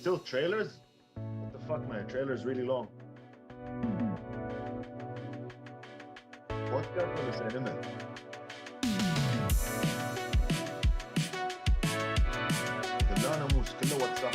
still trailers? What the fuck, man? Trailer's really long. Podcast ولا سينما؟ لا ناموس كله واتساب.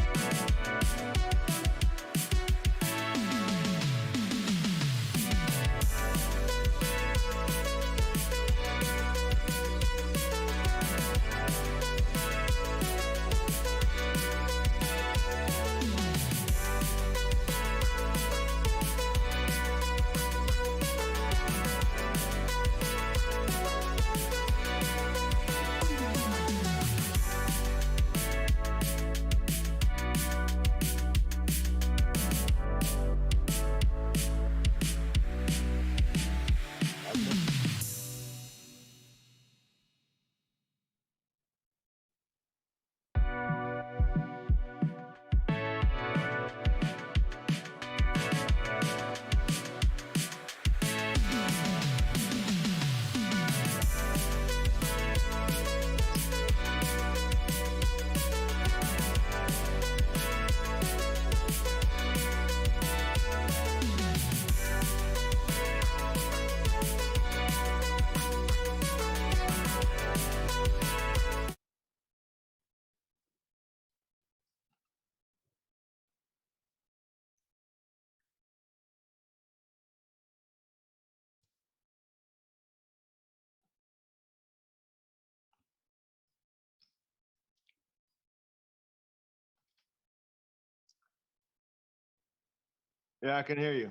Yeah, I can hear you.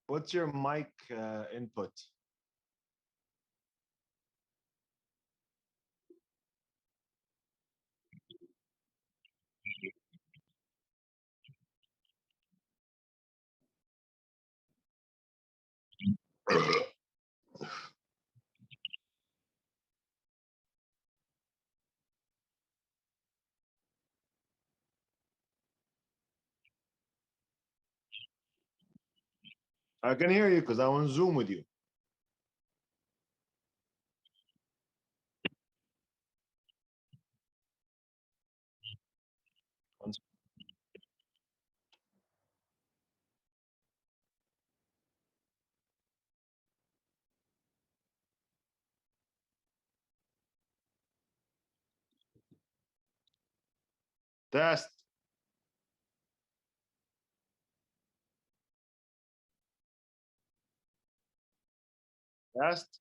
What's your mic input? I can hear you because I'm on Zoom with you. Test. Test.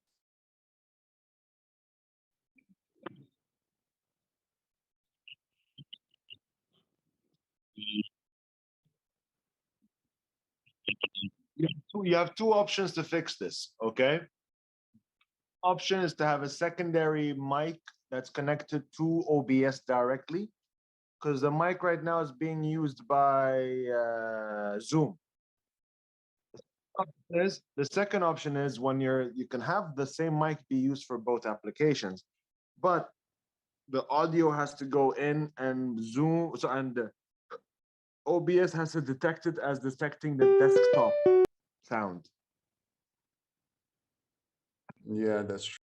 You have two options to fix this, okay? Option is to have a secondary mic that's connected to OBS directly, because the mic right now is being used by Zoom. The second option is when you can have the same mic be used for both applications, but the audio has to go in and Zoom, so and the OBS has to detect it as detecting the desktop sound. Yeah, that's true.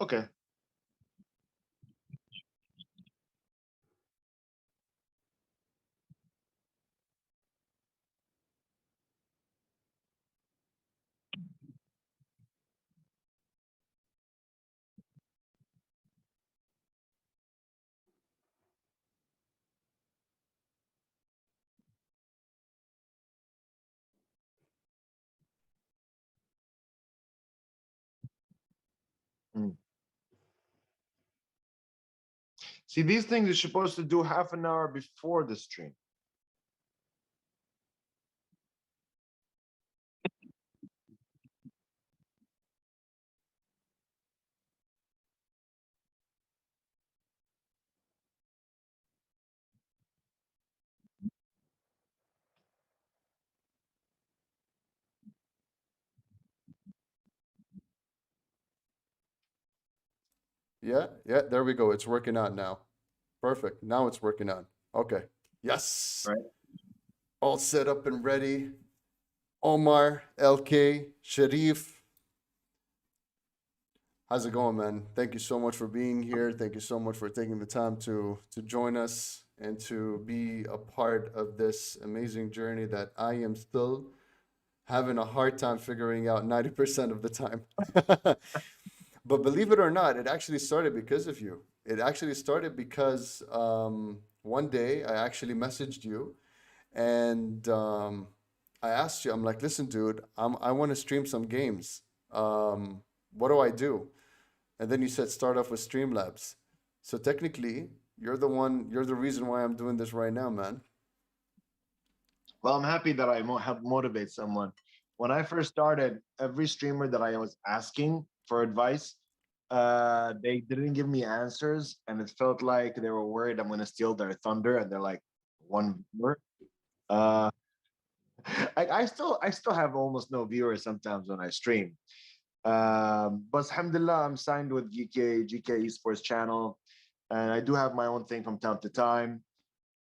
Okay. Mm. See, these things you're supposed to do half an hour before the stream. Yeah, yeah, there we go. It's working on now. Perfect. Now it's working on. Okay. Yes. Right. All set up and ready. Omar, LK, Sharif, how's it going, man? Thank you so much for being here. Thank you so much for taking the time to join us and to be a part of this amazing journey that I am still having a hard time figuring out 90% of the time. But believe it or not, it actually started because of you. It actually started because one day I actually messaged you and I asked you, I'm like, listen, dude, I want to stream some games. What do I do? And then you said start off with Streamlabs. So technically, you're the reason why I'm doing this right now, man. Well, I'm happy that I help motivate someone. When I first started, every streamer that I was asking for advice, they didn't give me answers, and it felt like they were worried I'm going to steal their thunder. And they're like, one viewer. Uh, I still have almost no viewers sometimes when I stream. But alhamdulillah, I'm signed with GK Esports channel, and I do have my own thing from time to time.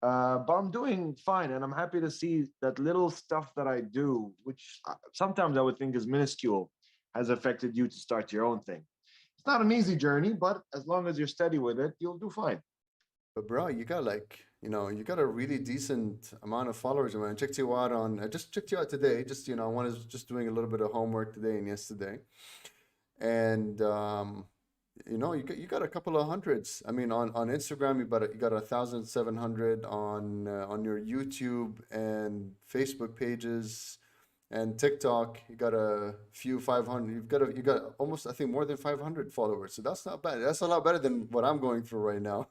But I'm doing fine, and I'm happy to see that little stuff that I do, which sometimes I would think is minuscule, has affected you to start your own thing. It's not an easy journey, but as long as you're steady with it, you'll do fine. But bro, you got like, you got a really decent amount of followers. I mean, I checked you out I just checked you out today. Just, I was just doing a little bit of homework today and yesterday. And you got a couple of hundreds. I mean, on Instagram, you got 1,700 on your YouTube and Facebook pages and TikTok. You got a few 500. You got almost, I think, more than 500 followers. So that's not bad. That's a lot better than what I'm going through right now.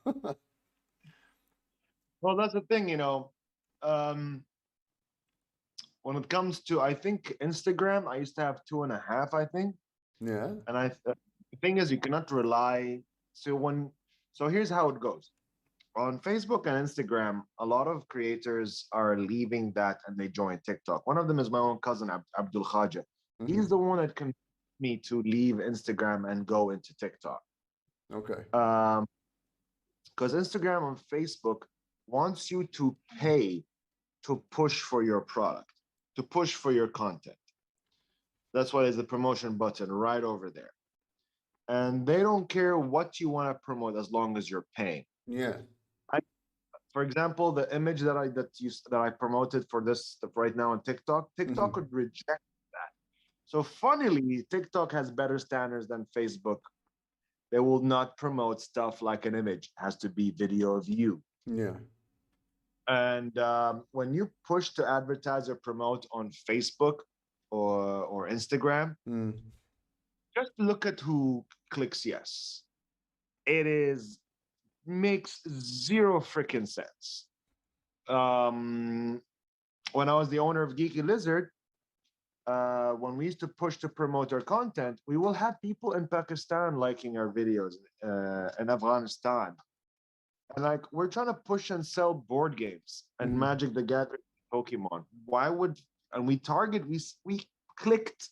Well, that's the thing, um, when it comes to, I think Instagram, I used to have 2.5, I think. Yeah. And the thing is, you cannot rely. So here's how it goes. On Facebook and Instagram, a lot of creators are leaving that and they join TikTok. One of them is my own cousin, Abdul Khaja. He's Hmm. the one that convinced me to leave Instagram and go into TikTok. Okay. Um, because Instagram and Facebook wants you to pay to push for your product, to push for your content. That's why there's a promotion button right over there. And they don't care what you want to promote as long as you're paying. Yeah. I, for example, the image that I promoted for this right now on TikTok, TikTok Hmm. could reject that. So funnily, TikTok has better standards than Facebook. They will not promote stuff like an image. It has to be video of you. Yeah. And when you push to advertise or promote on Facebook or Instagram, Mm. just look at who clicks yes. It is makes zero freaking sense. Um, when I was the owner of Geeky Lizard, when we used to push to promote our content, we will have people in Pakistan liking our videos, in Afghanistan, and like we're trying to push and sell board games and Hmm. Magic the Gathering, Pokemon. Why would and we target we clicked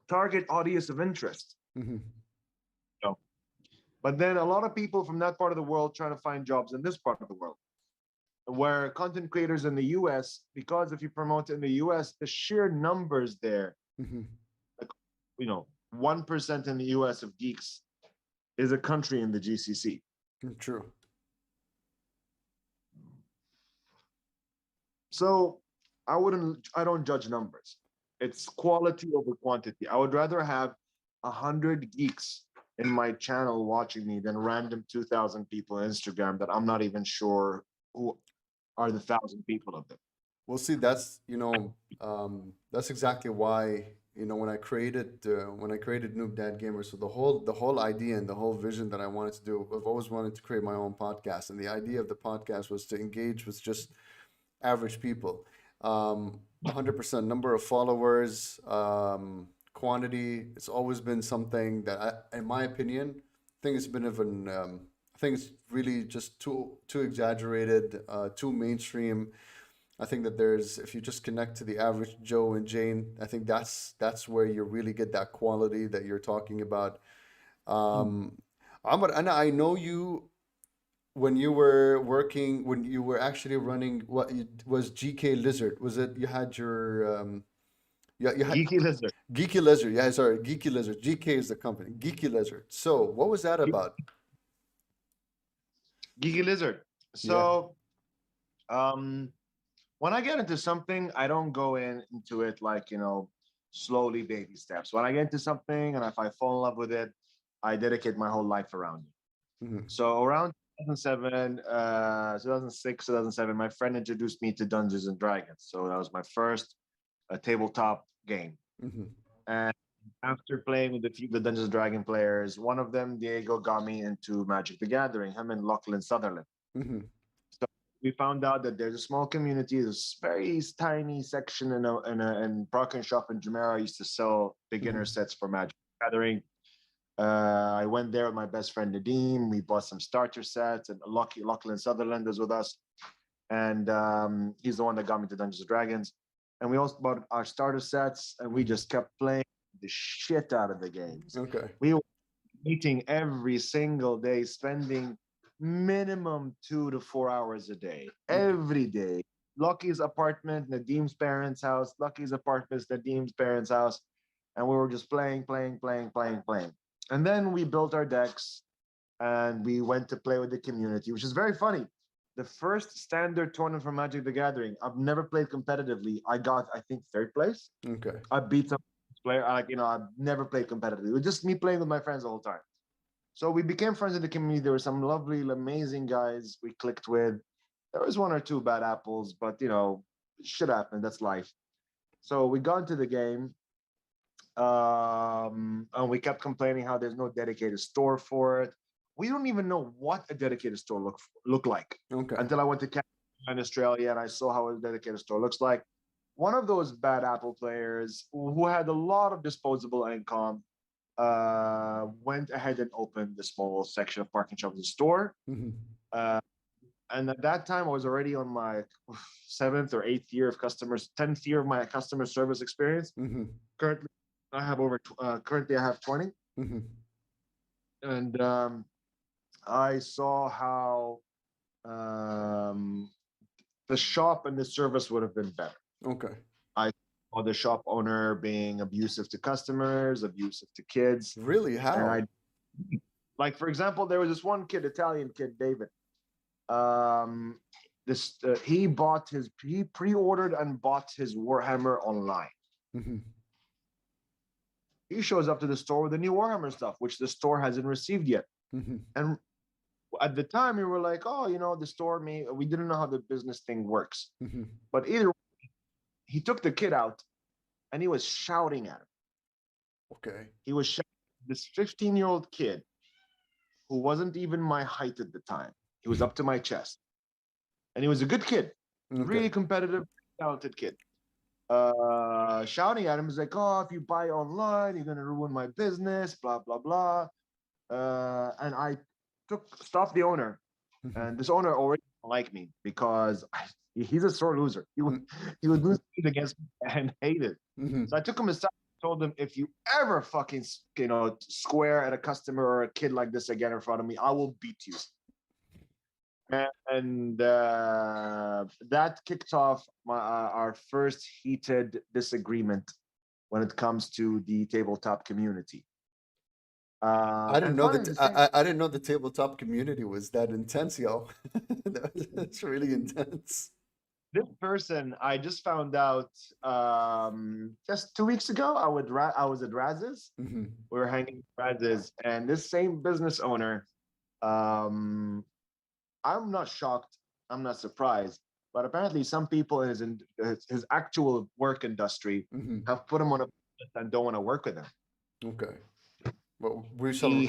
target audience of interest. Hmm. No. But then a lot of people from that part of the world trying to find jobs in this part of the world, where content creators in the US, because if you promote in the US, the sheer numbers there, Hmm. like, 1% in the US of geeks is a country in the GCC. True. So I don't judge numbers. It's quality over quantity. I would rather have 100 geeks in my channel watching me than random 2,000 people on Instagram that I'm not even sure who are the 1,000 people of them. Well, see, that's exactly why, when I created Noob Dad Gamer, so the whole idea and the whole vision that I wanted to do, I've always wanted to create my own podcast, and the idea of the podcast was to engage with just average people. 100% number of followers, quantity. It's always been something that, in my opinion, I think it's really just too exaggerated, too mainstream. I think that if you just connect to the average Joe and Jane, I think that's where you really get that quality that you're talking about. Um, and I know you. when you were working, when you were actually running, what was GK Lizard? Was it you had your you had Geeky Lizard. Geeky Lizard? Yeah, sorry, Geeky Lizard. GK is the company. Geeky Lizard. So what was that about? Geeky Lizard. Yeah. So, um, when I get into something, I don't go into it like, slowly baby steps. When I get into something and if I fall in love with it, I dedicate my whole life around it. Hmm. So around 2007, 2006, 2007, my friend introduced me to Dungeons and Dragons. So that was my first tabletop game. Hmm. And after playing with the Dungeons and Dragon players, one of them, Diego, got me into Magic the Gathering, him and Lachlan Sutherland. Hmm. So we found out that there's a small community, this very tiny section in Park and Shop in Jumeirah used to sell beginner Hmm. sets for Magic the Gathering. I went there with my best friend Nadeem. We bought some starter sets, and Lachlan Sutherland is with us, and he's the one that got me to Dungeons and Dragons. And we also bought our starter sets, and we Hmm. just kept playing the shit out of the games. Okay. We were meeting every single day, spending minimum 2 to 4 hours a day, Okay. every day. Lucky's apartment, Nadeem's parents' house, Lucky's apartment, Nadeem's parents' house. And we were just playing, playing, playing, playing, playing. And then we built our decks and we went to play with the community, which is very funny. The first standard tournament for Magic the Gathering, I've never played competitively. I got, I think, third place. Okay. I beat some player. I've never played competitively. It was just me playing with my friends the whole time. So we became friends in the community. There were some lovely, amazing guys we clicked with. There was one or two bad apples, but shit happened. That's life. So we got into the game, and we kept complaining how there's no dedicated store for it. We don't even know what a dedicated store look like Okay. until I went to Canada and Australia and I saw how a dedicated store looks like. One of those bad Apple players who had a lot of disposable income went ahead and opened the small section of parking shop in the store. Hmm. Uh, and at that time, I was already on my seventh or eighth year of customers, 10th year of my customer service experience. Hmm. Currently, currently I have 20. Hmm. And I saw how um, the shop and the service would have been better. Okay. I saw the shop owner being abusive to customers, abusive to kids. Really? And How? like, for example, there was this one kid, Italian kid, David. Um, he pre-ordered and bought his Warhammer online. Hmm. He shows up to the store with the new Warhammer stuff, which the store hasn't received yet. Hmm. And at the time, we were like, oh, the store, we didn't know how the business thing works. Hmm. But either he took the kid out and he was shouting at him. Okay. He was shouting, this 15-year-old kid who wasn't even my height at the time. He was up to my chest. And he was a good kid, Okay. really competitive, talented kid. Shouting at him is like, oh, if you buy online, you're gonna ruin my business, blah blah blah. And I stopped the owner, Hmm. and this owner already didn't like me because he's a sore loser. He would lose against me and hate it. Hmm. So I took him aside, told him, if you ever fucking square at a customer or a kid like this again in front of me, I will beat you. And that kicked off our first heated disagreement when it comes to the tabletop community. I didn't And know funny that. the same, I didn't know the tabletop community was that intense, yo. That's really intense. this person I just found out just 2 weeks ago. I was at Raz's. Hmm. We were hanging at Raz's, and this same business owner. Um, I'm not shocked. I'm not surprised. But apparently, some people in his actual work industry Hmm. have put him on a list and don't want to work with him. Okay. Well, we shall He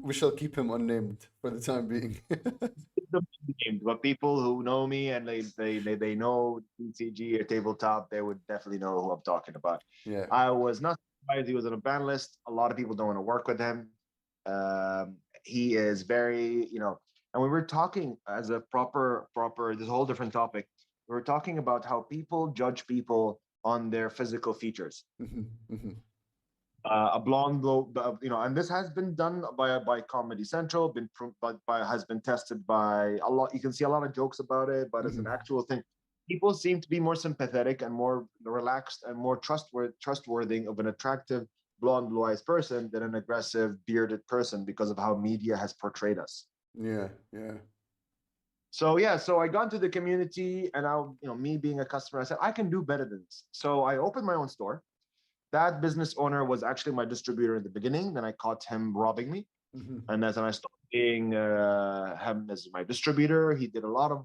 we shall keep him unnamed for the time being. named, but people who know me and they know TCG or tabletop, they would definitely know who I'm talking about. Yeah. I was not surprised he was on a ban list. A lot of people don't want to work with him. He is very, and we were talking as a proper, this whole different topic. We were talking about how people judge people on their physical features. Hmm. Hmm. A blonde and this has been done by Comedy Central, has been tested by a lot. You can see a lot of jokes about it, but as an Hmm. actual thing, people seem to be more sympathetic and more relaxed and more trustworthy of an attractive blonde, blue-eyed person than an aggressive, bearded person because of how media has portrayed us. Yeah, yeah. So yeah, so I got into the community, and me being a customer, I said I can do better than this. So I opened my own store. That business owner was actually my distributor in the beginning. Then I caught him robbing me, Hmm. and as I started being him as my distributor, he did a lot of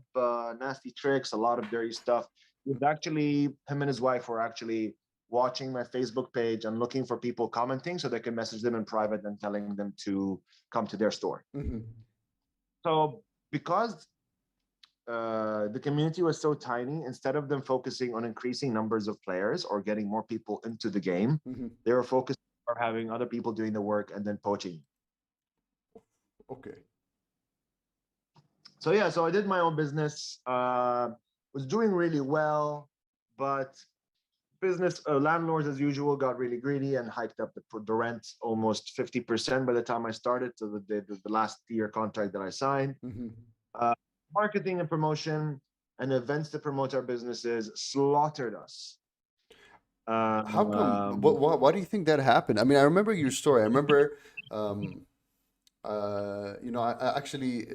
nasty tricks, a lot of dirty stuff. He was actually Him and his wife were actually watching my Facebook page and looking for people commenting so they can message them in private and telling them to come to their store. Hmm. So because the community was so tiny, instead of them focusing on increasing numbers of players or getting more people into the game, Hmm. they were focused on having other people doing the work and then poaching. Okay. So yeah, so I did my own business, was doing really well, but business landlords as usual got really greedy and hiked up the rent almost 50% by the time I started to the last year contract that I signed. Hmm. uh, Marketing and promotion and events to promote our businesses slaughtered us. How come? Um, Why do you think that happened? I mean, I remember your story. I remember, um, I actually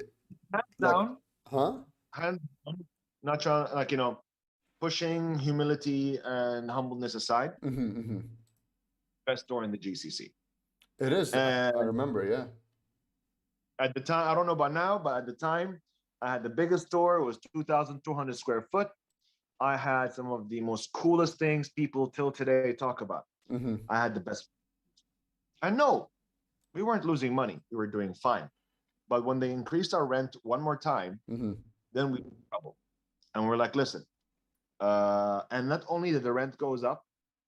Hands like, down, huh? hands down, not trying, pushing humility and humbleness aside, Hmm. Hmm. best store in the GCC. It is. I And remember. Yeah. at the time, I don't know about now, but at the time, I had the biggest store. It was 2,200 square foot. I had some of the most coolest things people till today talk about. Hmm. I had the best. And no, we weren't losing money. We were doing fine. But when they increased our rent one more time, Hmm. then we were in trouble. And we're like, listen, and not only did the rent goes up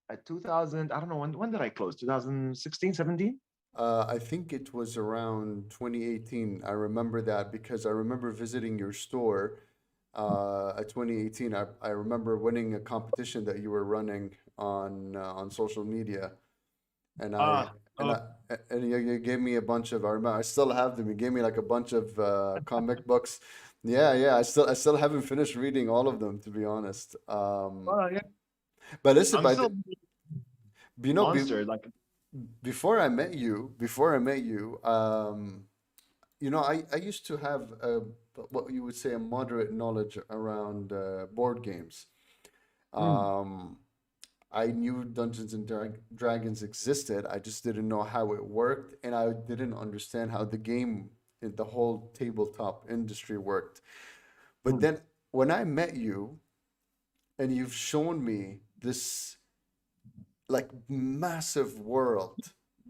at 2000, I don't know, when did I close? 2016, 17? I think it was around 2018. I remember that because I remember visiting your store at 2018. I remember winning a competition that you were running on social media, and I Ah, and oh, I and you gave me a bunch of. I remember I still have them. You gave me like a bunch of comic books. Yeah, yeah. I still haven't finished reading all of them, to be honest. yeah. But listen, I'm by still the, you know, monster. Like, before I met you, I used to have what you would say a moderate knowledge around board games. mm, Um, I knew Dungeons and Dragons existed. I just didn't know how it worked, and I didn't understand how the whole tabletop industry worked. But mm, then when I met you, and you've shown me this like massive world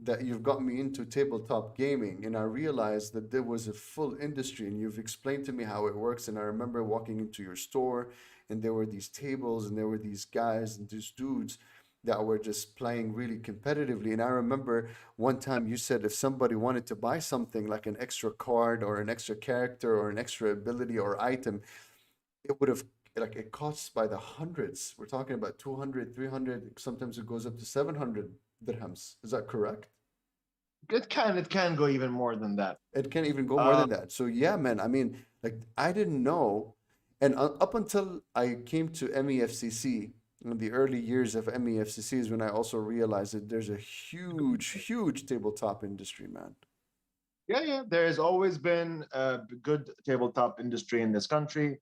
that you've got me into tabletop gaming, and I realized that there was a full industry, and you've explained to me how it works. And I remember walking into your store, and there were these tables, and there were these guys and these dudes that were just playing really competitively. And I remember one time you said if somebody wanted to buy something like an extra card or an extra character or an extra ability or item, it would have like it costs by the hundreds. We're talking about 200, 300. Sometimes it goes up to 700 dirhams. Is that correct? it can go even more than that. It can even go more Uh, than that. So yeah, man, I mean, like I didn't know. And up until I came to MEFCC, in the early years of MEFCC is when I also realized that there's a huge tabletop industry, man. yeah, yeah. There has always been a good tabletop industry in this country.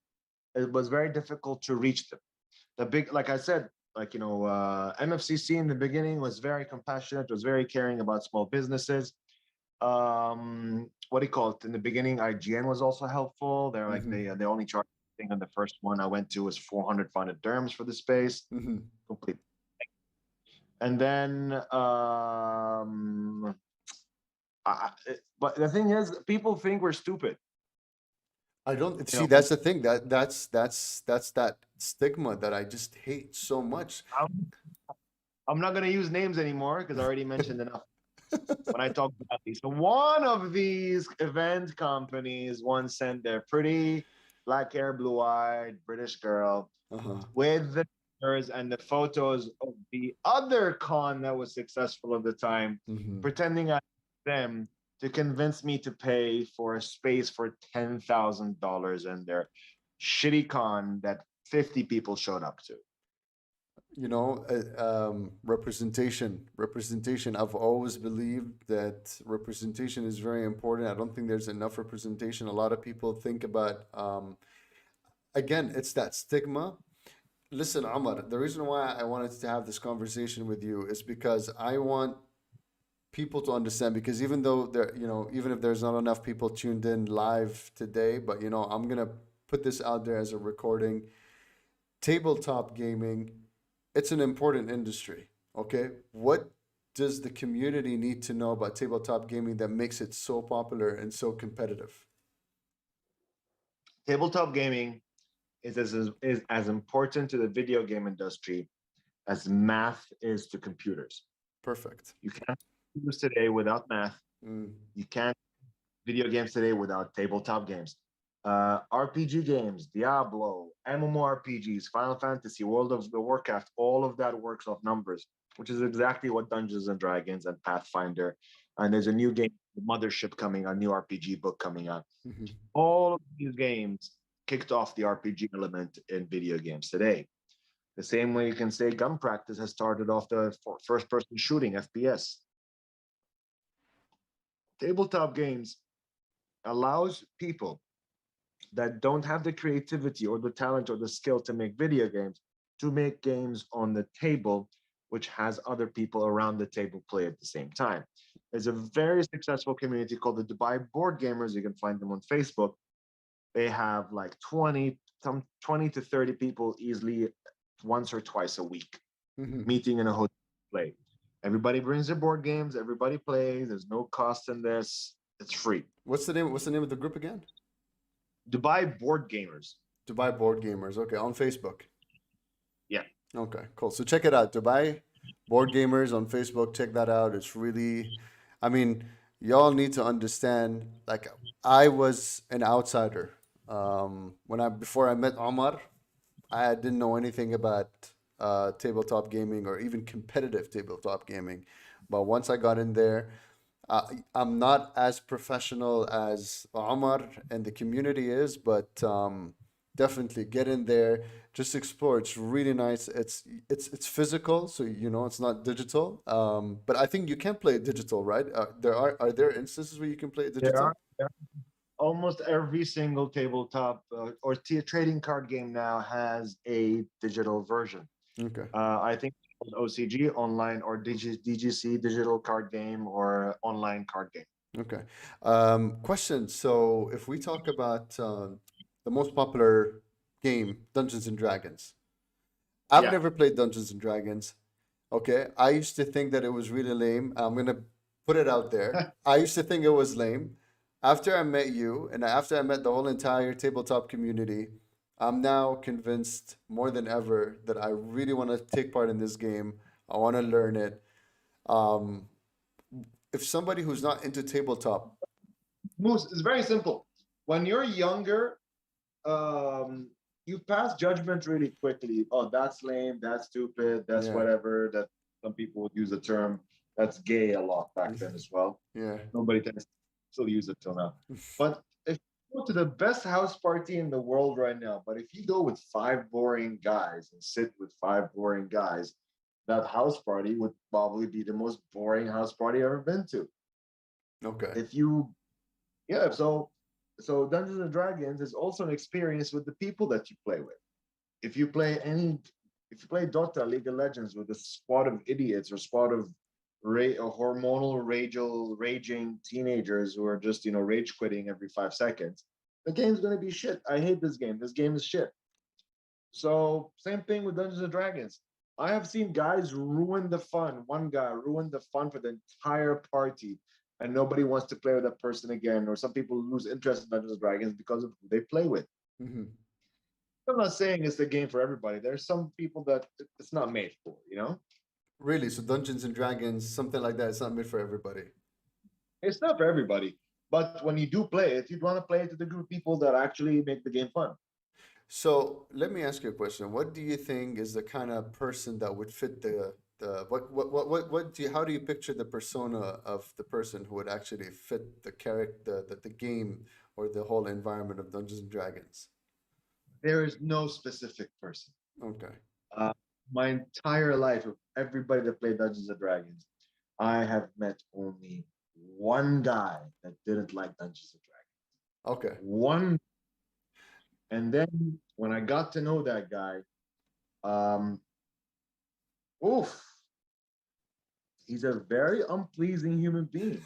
It was very difficult to reach them. The big, like I said, MFCC in the beginning was very compassionate, was very caring about small businesses. What do you call it? In the beginning, IGN was also helpful. They're like Hmm. they only charged, I think on the first one I went to was 400, 500 dirhams for the space, Hmm. complete. And then, but the thing is, people think we're stupid. I don't You see know, that's the thing that's that stigma that I just hate so much. I'm, I'm not going to use names anymore because I already mentioned enough when I talk about these. So one of these event companies once sent their pretty black hair, blue eyed British girl Uh-huh. with the and the photos of the other con that was successful at the time, Hmm. pretending I them to convince me to pay for a space for $10,000 in their shitty con that 50 people showed up to. Representation. I've always believed that representation is very important. I don't think there's enough representation. A lot of people think about, again, it's that stigma. Listen, Omar, the reason why I wanted to have this conversation with you is because I want people to understand, because even though even if there's not enough people tuned in live today, but I'm gonna put this out there as a recording. Tabletop gaming, it's an important industry. Okay, what does the community need to know about tabletop gaming that makes it so popular and so competitive? Tabletop gaming is as important to the video game industry as math is to computers. Perfect. You can't use today without math. Mm. You can't video games today without tabletop games. RPG games, Diablo, MMORPGs, Final Fantasy, World of the Warcraft, all of that works off numbers, which is exactly what Dungeons and Dragons and Pathfinder. And there's a new game, Mothership, coming, a new RPG book coming out. Hmm. All of these games kicked off the RPG element in video games today. The same way you can say gun practice has started off the first person shooting, FPS. Tabletop games allows people that don't have the creativity or the talent or the skill to make video games to make games on the table, which has other people around the table play at the same time. There's a very successful community called the Dubai Board Gamers. You can find them on Facebook. They have like 20 to 30 people easily once or twice a week Hmm. meeting in a hotel play. Everybody brings their board games, everybody plays, there's no cost in this, it's free. What's the name of the group again? Dubai Board Gamers. Dubai Board Gamers. Okay, on Facebook. Yeah. Okay, cool. So check it out. Dubai Board Gamers on Facebook. Check that out. It's really, I mean, y'all need to understand. Like, I was an outsider. Before I met Omar, I didn't know anything about tabletop gaming or even competitive tabletop gaming. But once I got in there, I'm not as professional as Omar and the community is, but definitely get in there, just explore. It's really nice. It's physical, so it's not digital. But I think you can play it digital, right? Are there instances where you can play it There digital? are almost every single tabletop or trading card game now has a digital version. Okay. I think it's OCG, online, or DGC, digital card game, or online card game. Okay. Question. So if we talk about the most popular game, Dungeons and Dragons, I've Yeah. never played Dungeons and Dragons. Okay. I used to think that it was really lame. I'm gonna put it out there. I used to think it was lame. After I met you and after I met the whole entire tabletop community, I'm now convinced more than ever that I really want to take part in this game. I want to learn it. Um, if somebody who's not into tabletop, Moose, it's very simple. When you're younger, you pass judgment really quickly. Oh, that's lame, that's stupid, that's yeah, whatever. That some people would use the term that's gay a lot back then as well. yeah. Nobody tends to still use it till now. But if you go to the best house party in the world right now, but if you go with five boring guys and sit with five boring guys, that house party would probably be the most boring house party I've ever been to. Okay. If you Yeah, so Dungeons and Dragons is also an experience with the people that you play with. If you play any, if you play Dota, League of Legends with a squad of idiots or squad of hormonal raging teenagers who are just rage quitting every 5 seconds, the game's gonna be shit. I hate this game. This game is shit. So same thing with Dungeons and Dragons. I have seen guys ruin the fun. One guy ruined the fun for the entire party, and nobody wants to play with that person again. Or some people lose interest in Dungeons and Dragons because of who they play with. Hmm. I'm not saying it's the game for everybody. There's some people that it's not made for. Really? So Dungeons and Dragons, something like that, it's not made for everybody. It's not for everybody. But when you do play it, you'd want to play it with a group of people that actually make the game fun. So let me ask you a question. What do you think is the kind of person that would fit the what do you, how do you picture the persona of the person who would actually fit the character the game or the whole environment of Dungeons and Dragons? There is no specific person. Okay. Uh, my entire life, of everybody that played Dungeons and Dragons, I have met only one guy that didn't like Dungeons and Dragons. Okay. One, and then when I got to know that guy, um, oof, he's a very unpleasing human being.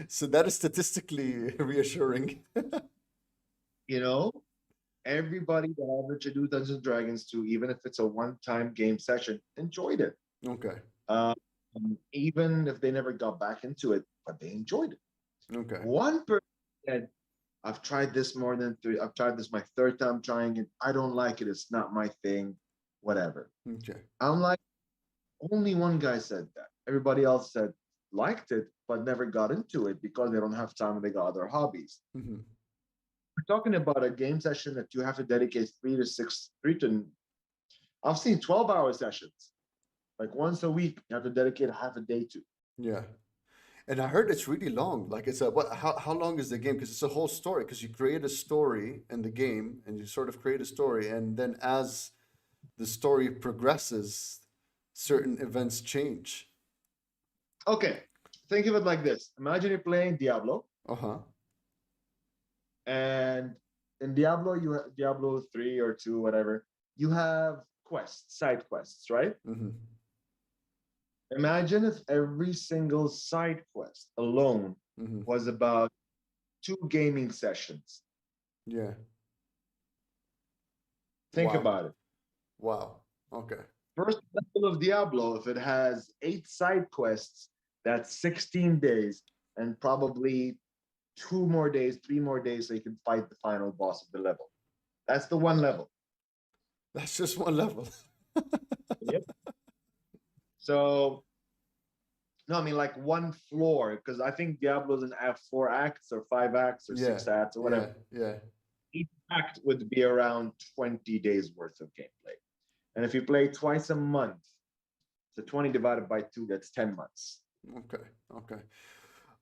So that is statistically reassuring. You know, everybody that I've introduced Dungeons and Dragons to, even if it's a one-time game session, enjoyed it. Okay. Um, even if they never got back into it, but they enjoyed it. Okay. One person said, I've tried this more than three. I've tried this my third time trying it. I don't like it. It's not my thing. Whatever. Okay. I'm like, only one guy said that. Everybody else said liked it, but never got into it because they don't have time and they got other hobbies. Hmm. We're talking about a game session that you have to dedicate 3 to 6, 3 to, I've seen 12-hour sessions. Like once a week, you have to dedicate half a day to. Yeah. And I heard it's really long. Like it's a what? How long is the game? Because it's a whole story. Because you create a story in the game, and you sort of create a story, and then as the story progresses, certain events change. Okay, think of it like this. Imagine you're playing Diablo, Uh-huh. and in Diablo, you have Diablo 3 or 2, whatever, you have quests, side quests, right? Mm-hmm. Imagine if every single side quest alone Mm-hmm. was about 2 gaming sessions. Yeah. Think Wow. about it. Wow. Okay. First level of Diablo, if it has 8 side quests, that's 16 days and probably 2 more days, 3 more days, so you can fight the final boss of the level. That's the one level. That's just one level. Yep. So no, I mean like one floor, because I think Diablo's in 4 acts or 5 acts or Yeah. 6 acts or whatever. Yeah. Yeah. Each act would be around 20 days worth of gameplay. And if you play twice a month, so 20 divided by 2, that's 10 months. Okay. Okay.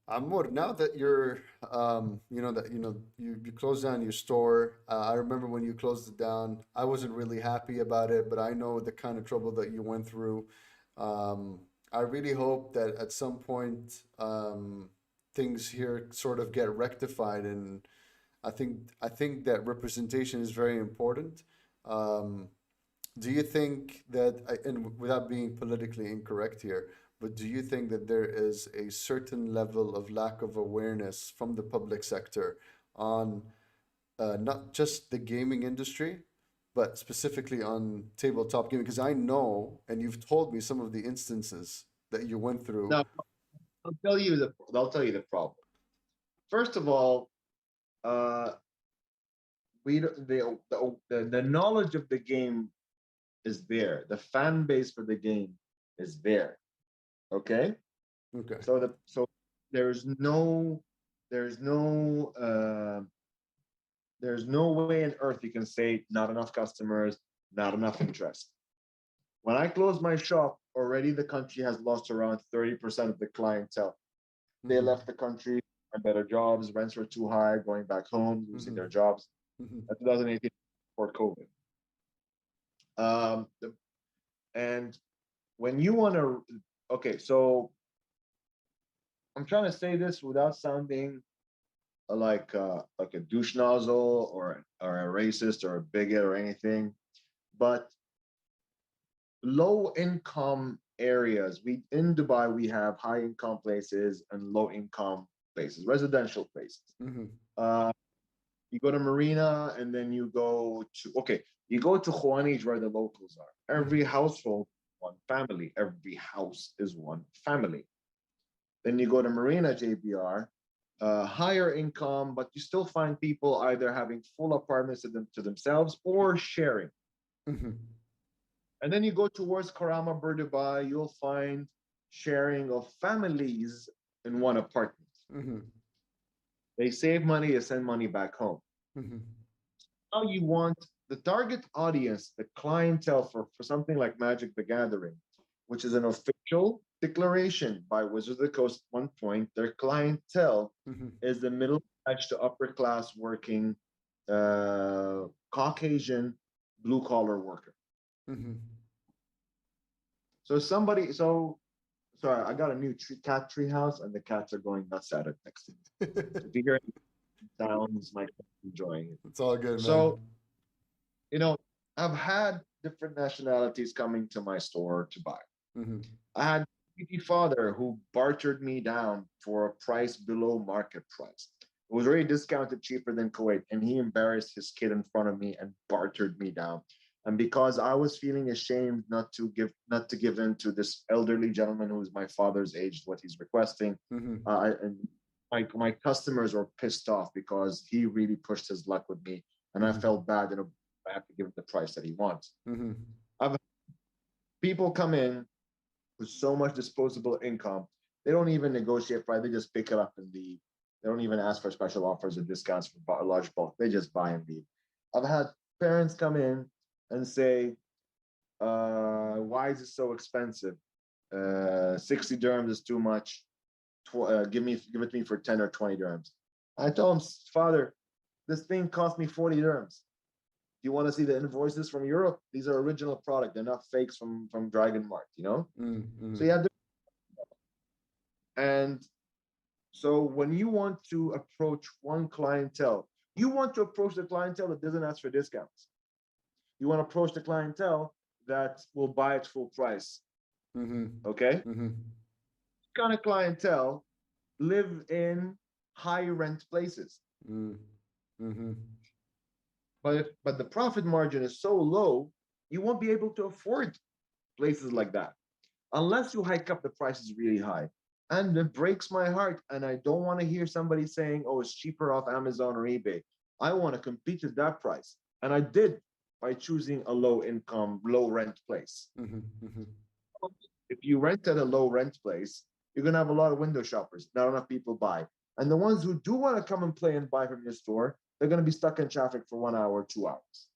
Amor, now that you're, you closed down your store. I remember when you closed it down, I wasn't really happy about it, but I know the kind of trouble that you went through. I really hope that at some point, things here sort of get rectified, and I think that representation is very important. Um, do you think that, and without being politically incorrect here, but do you think that there is a certain level of lack of awareness from the public sector on not just the gaming industry, but specifically on tabletop gaming? Because I know, and you've told me some of the instances that you went through. Now, I'll tell you the problem. First of all, uh, the knowledge of the game is there. The fan base for the game is there. Okay, Okay. so there's no there's no there's no way in earth you can say not enough customers, not enough interest. When I closed my shop, already the country has lost around 30% of the clientele. They Mm-hmm. left the country, find better jobs, rents were too high, going back home, losing Mm-hmm. their jobs. Mm-hmm. 2018 before COVID. Um, and when you want to, okay, so I'm trying to say this without sounding like a douche nozzle or a racist or a bigot or anything, but low income areas. We in Dubai we have high income places and low income places, residential places. Mm-hmm. Uh, you go to Marina and then you go to okay, you go to Juanij where the locals are. Mm-hmm. Every household, one family. Every house is one family. Then you go to Marina JBR, higher income, but you still find people either having full apartments to themselves or sharing. Mm-hmm. And then you go towards Karama Dubai, you'll find sharing of families in one apartment. Mm-hmm. They save money, they send money back home. Mm-hmm. Now you want the target audience, the clientele for something like Magic the Gathering, which is an official declaration by Wizards of the Coast at one point, their clientele Mm-hmm. is the middle class to upper class working Caucasian blue collar worker. Mm-hmm. So somebody, so sorry, I got a new cat tree house, and the cats are going nuts at it next to me. So if you hear any sounds, my cat's enjoying it. It's all good, man. So, you know, I've had different nationalities coming to my store to buy. Mm-hmm. I had a Haiti father who bartered me down for a price below market price. It was already discounted cheaper than Kuwait, and he embarrassed his kid in front of me and bartered me down. And because I was feeling ashamed not to give in to this elderly gentleman who's my father's age, what he's requesting, Mm-hmm. and my customers were pissed off because he really pushed his luck with me, and I Mm-hmm. felt bad that I have to give him the price that he wants. Mm-hmm. I've people come in with so much disposable income, they don't even negotiate price. They just pick it up and leave. They don't even ask for special offers or discounts for a large bulk. They just buy and leave. I've had parents come in and say, why is it so expensive? 60 dirhams is too much. Give it to me for 10 or 20 dirhams. I told him, Father, this thing cost me 40 dirhams. You want to see the invoices from Europe? These are original product. They're not fakes from Dragon Mart, you know? Mm-hmm. So you have to, and so when you want to approach one clientele, you want to approach the clientele that doesn't ask for discounts. You want to approach the clientele that will buy at full price. Mm-hmm. Okay? Mm-hmm. Kind of clientele live in high rent places. Mm-hmm. But the profit margin is so low, you won't be able to afford places like that unless you hike up the prices really high. And it breaks my heart. And I don't want to hear somebody saying, oh, it's cheaper off Amazon or eBay. I want to compete at that price. And I did by choosing a low income, low rent place. Mm-hmm. Mm-hmm. If you rent at a low rent place, you're going to have a lot of window shoppers. Not enough people buy. And the ones who do want to come and play and buy from your store, they're going to be stuck in traffic for 1 hour, 2 hours.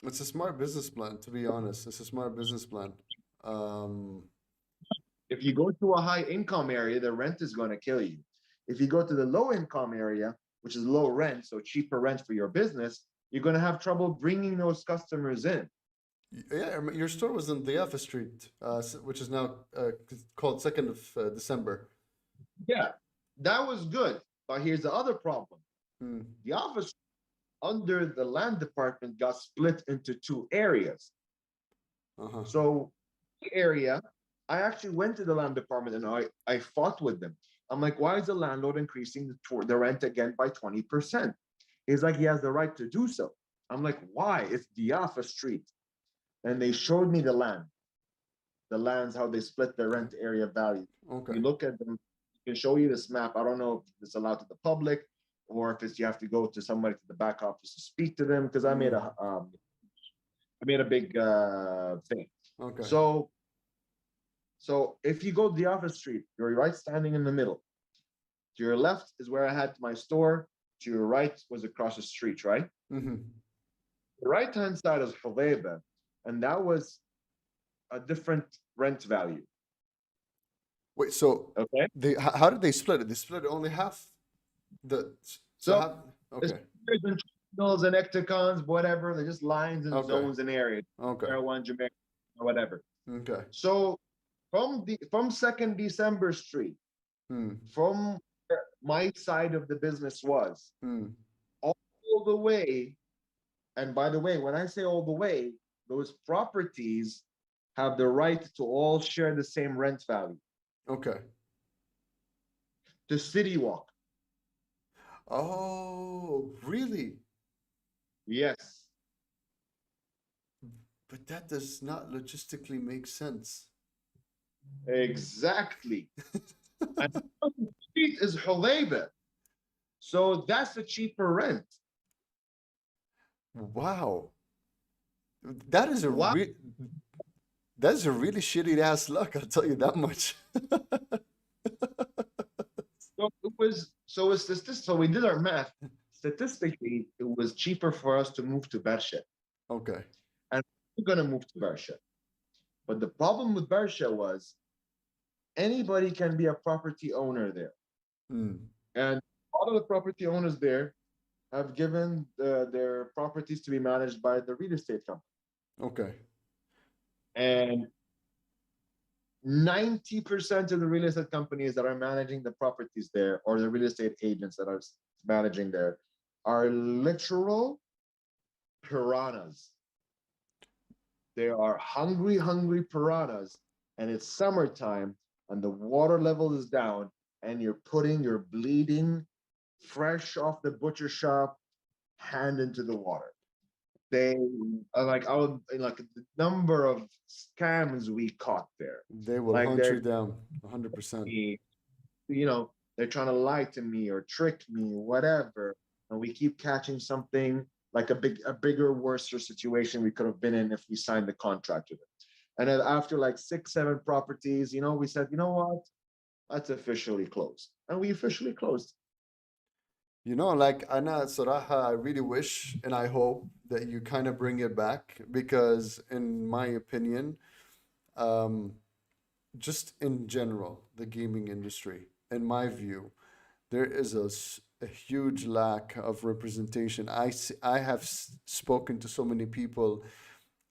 It's a smart business plan, to be honest. It's a smart business plan. If you go to a high income area, the rent is going to kill you. If you go to the low income area, which is low rent, so cheaper rent for your business, you're going to have trouble bringing those customers in. Yeah, your store was in the Diafa Street, which is now called 2nd of December. Yeah, that was good. But here's the other problem. The office under the land department got split into two areas. Uh-huh. So the area, I actually went to the land department and I fought with them. I'm like, why is the landlord increasing the rent again by 20%? He's like, he has the right to do so. I'm like, why? It's Diafa Street. And they showed me the lands, how they split the rent area value. Okay. You look at them, I can show you this map. I don't know if it's allowed to the public or if it's you have to go to somebody to the back office to speak to them because I made a big thing. Okay. So if you go to the office street, you're right standing in the middle. To your left is where I had my store. To your right was across the street, right? Mm-hmm. The right-hand side is Hudayba, and that was a different rent value. Wait, so okay, how did they split it? They split it only half. So half. Okay. And signals and ectocons, whatever. They're just lines and Okay. zones and areas. Okay. One Jamaica, or whatever. Okay. So from 2nd December Street, from where my side of the business was, all the way. And by the way, when I say all the way, those properties have the right to all share the same rent value. Okay. The City Walk. Oh, really? Yes. But that does not logistically make sense. Exactly. And the street is Hulayba. So that's the cheaper rent. Wow. That is a that's a really shitty ass luck, I'll tell you that much. So we did our math. statistically, it was cheaper for us to move to Bersha. Okay. And we're going to move to Bersha. But the problem with Bersha was anybody can be a property owner there. Mm. And all of the property owners there have given their properties to be managed by the real estate company. Okay. And 90% of the real estate companies that are managing the properties there, or the real estate agents that are managing there, are literal piranhas. They are hungry, hungry piranhas. And it's summertime and the water level is down, and you're putting your bleeding, fresh off the butcher shop hand into the water. They are like our like the number of scams we caught there. They will Like hunt you they're down 100%. you know, they're trying to lie to me or trick me, whatever. And we keep catching something like a bigger, worse situation we could have been in if we signed the contract with it. And then after like 6, 7 properties, we said, you know what? That's officially closed. And we officially closed. Like Ana Saraha, I really wish and I hope that you kind of bring it back because, in my opinion, um, just in general, the gaming industry, in my view, there is a huge lack of representation. I have spoken to so many people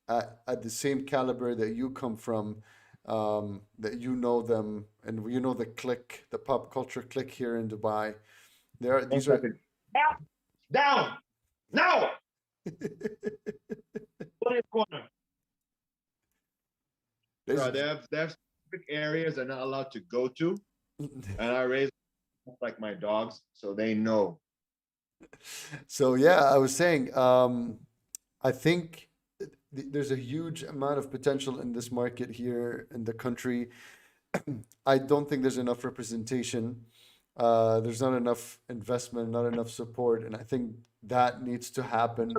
at the same caliber that you come from, that you know them, and you know the clique, the pop culture clique here in Dubai. One These are second. Down! No! Put it corner. there's Bro, they have specific areas they're not allowed to go to. And I raise them like my dogs, so they know. So yeah, I was saying, I think there's a huge amount of potential in this market here in the country. I don't think there's enough representation. There's not enough investment, not enough support, and I think that needs to happen.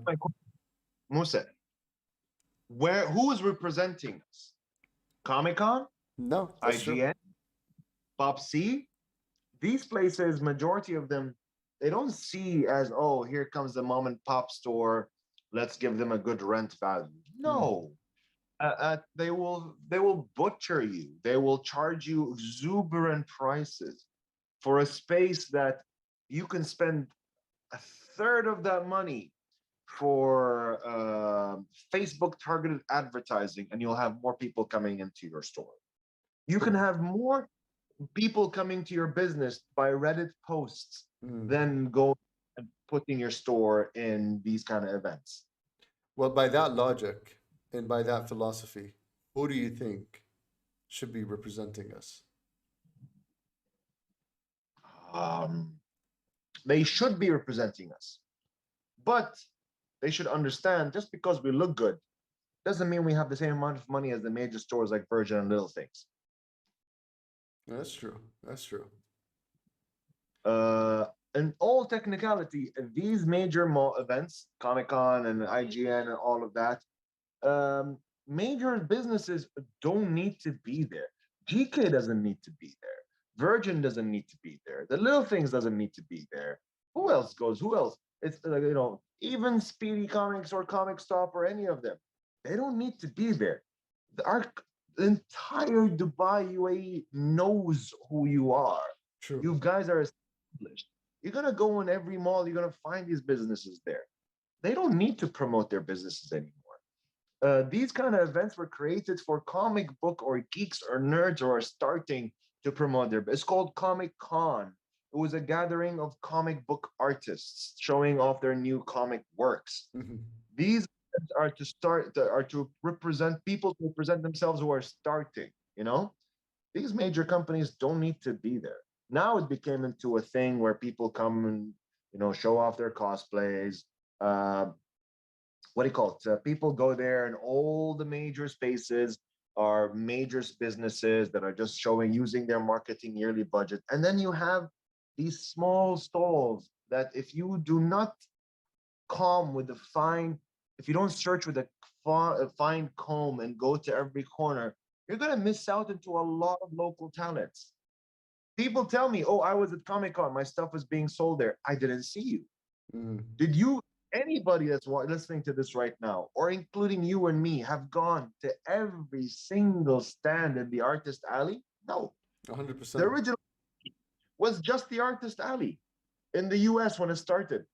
Musa, who is representing us? Comic Con, No, that's true. IGN, Pop C? These places, majority of them, they don't see as, oh, here comes the mom and pop store. Let's give them a good rent value. Mm, No, they will butcher you. They will charge you exuberant prices for a space that you can spend a third of that money for Facebook targeted advertising, and you'll have more people coming into your store. You can have more people coming to your business by Reddit posts mm. than go and putting your store in these kind of events. Well, by that logic and by that philosophy, who do you think should be representing us? Um, they should be representing us, but they should understand just because we look good doesn't mean we have the same amount of money as the major stores like Virgin and Little Things. That's true. That's true. Uh, in all technicality, these major mall events, Comic Con and IGN and all of that, um, major businesses don't need to be there. GK doesn't need to be there. Virgin doesn't need to be there. The Little Things doesn't need to be there. Who else goes? Who else? It's like, even Speedy Comics or Comic Stop or any of them. They don't need to be there. Our entire Dubai UAE knows who you are. True. You guys are established. You're gonna go in every mall. You're gonna find these businesses there. They don't need to promote their businesses anymore. These kind of events were created for comic book or geeks or nerds who are starting to promote their. It's called Comic Con. It was a gathering of comic book artists showing off their new comic works. Mhm. These events are to represent people to represent themselves who are starting. These major companies don't need to be there. Now it became into a thing where people come and show off their cosplays. Uh, what do you call it? People go there, and all the major spaces are major businesses that are just showing using their marketing yearly budget. And then you have these small stalls that if you do not comb with the fine, if you don't search with a fine comb and go to every corner, you're gonna miss out into a lot of local talents. People tell me, "Oh, I was at Comic Con. My stuff was being sold there. I didn't see you. Mm. Did you, anybody that's listening to this right now, or including you and me, have gone to every single stand in the artist alley? No. The 100%. original was just the artist alley in the US when it started.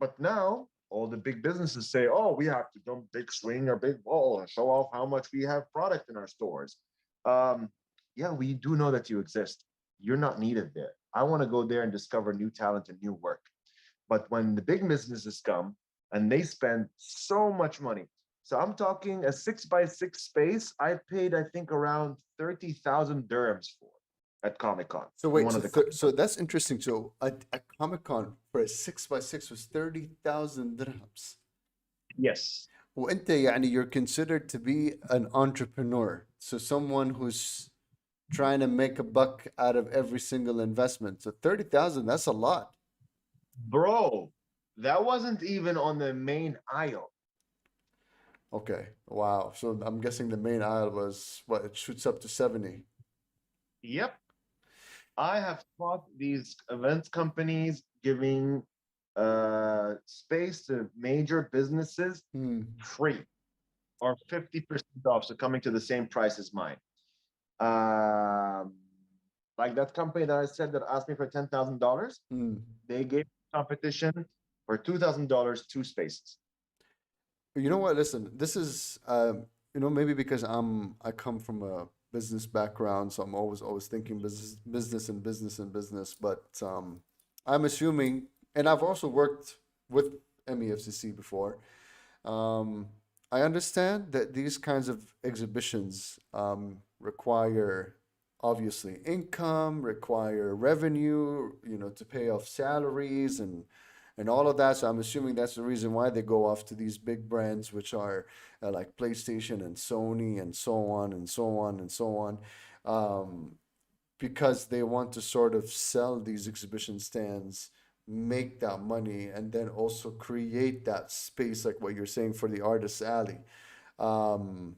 But now all the big businesses say, oh, we have to dump big swing or big ball and show off how much we have product in our stores. Um, yeah, we do know that you exist. You're not needed there. I want to go there and discover new talent and new work. But when the big businesses come and they spend so much money, so I'm talking a 6 by 6 space, I paid, I think, around 30,000 dirhams for at Comic Con So in wait, one of so the so that's interesting. So a Comic Con for a 6 by 6 was 30,000 dirhams. yes. وانت يعني you're considered to be an entrepreneur. So someone who's trying to make a buck out of every single investment. So 30,000, that's a lot. Bro, that wasn't even on the main aisle. Okay. Wow. So I'm guessing the main aisle was what it shoots up to 70. Yep. I have taught these events companies giving space to major businesses Hmm. free or 50% off, so coming to the same price as mine. Um, like that company that I said that asked me for $10,000, Hmm. they gave competition for $2,000, two spaces. You know what? Listen, this is maybe because I come from a business background, so I'm always thinking business. But I'm assuming, and I've also worked with MEFCC before. Um, I understand that these kinds of exhibitions require obviously income, require revenue, to pay off salaries and all of that. So I'm assuming that's the reason why they go off to these big brands, which are like PlayStation and Sony and so on and so on and so on, um, because they want to sort of sell these exhibition stands, make that money, and then also create that space, like what you're saying, for the artist's alley. Um,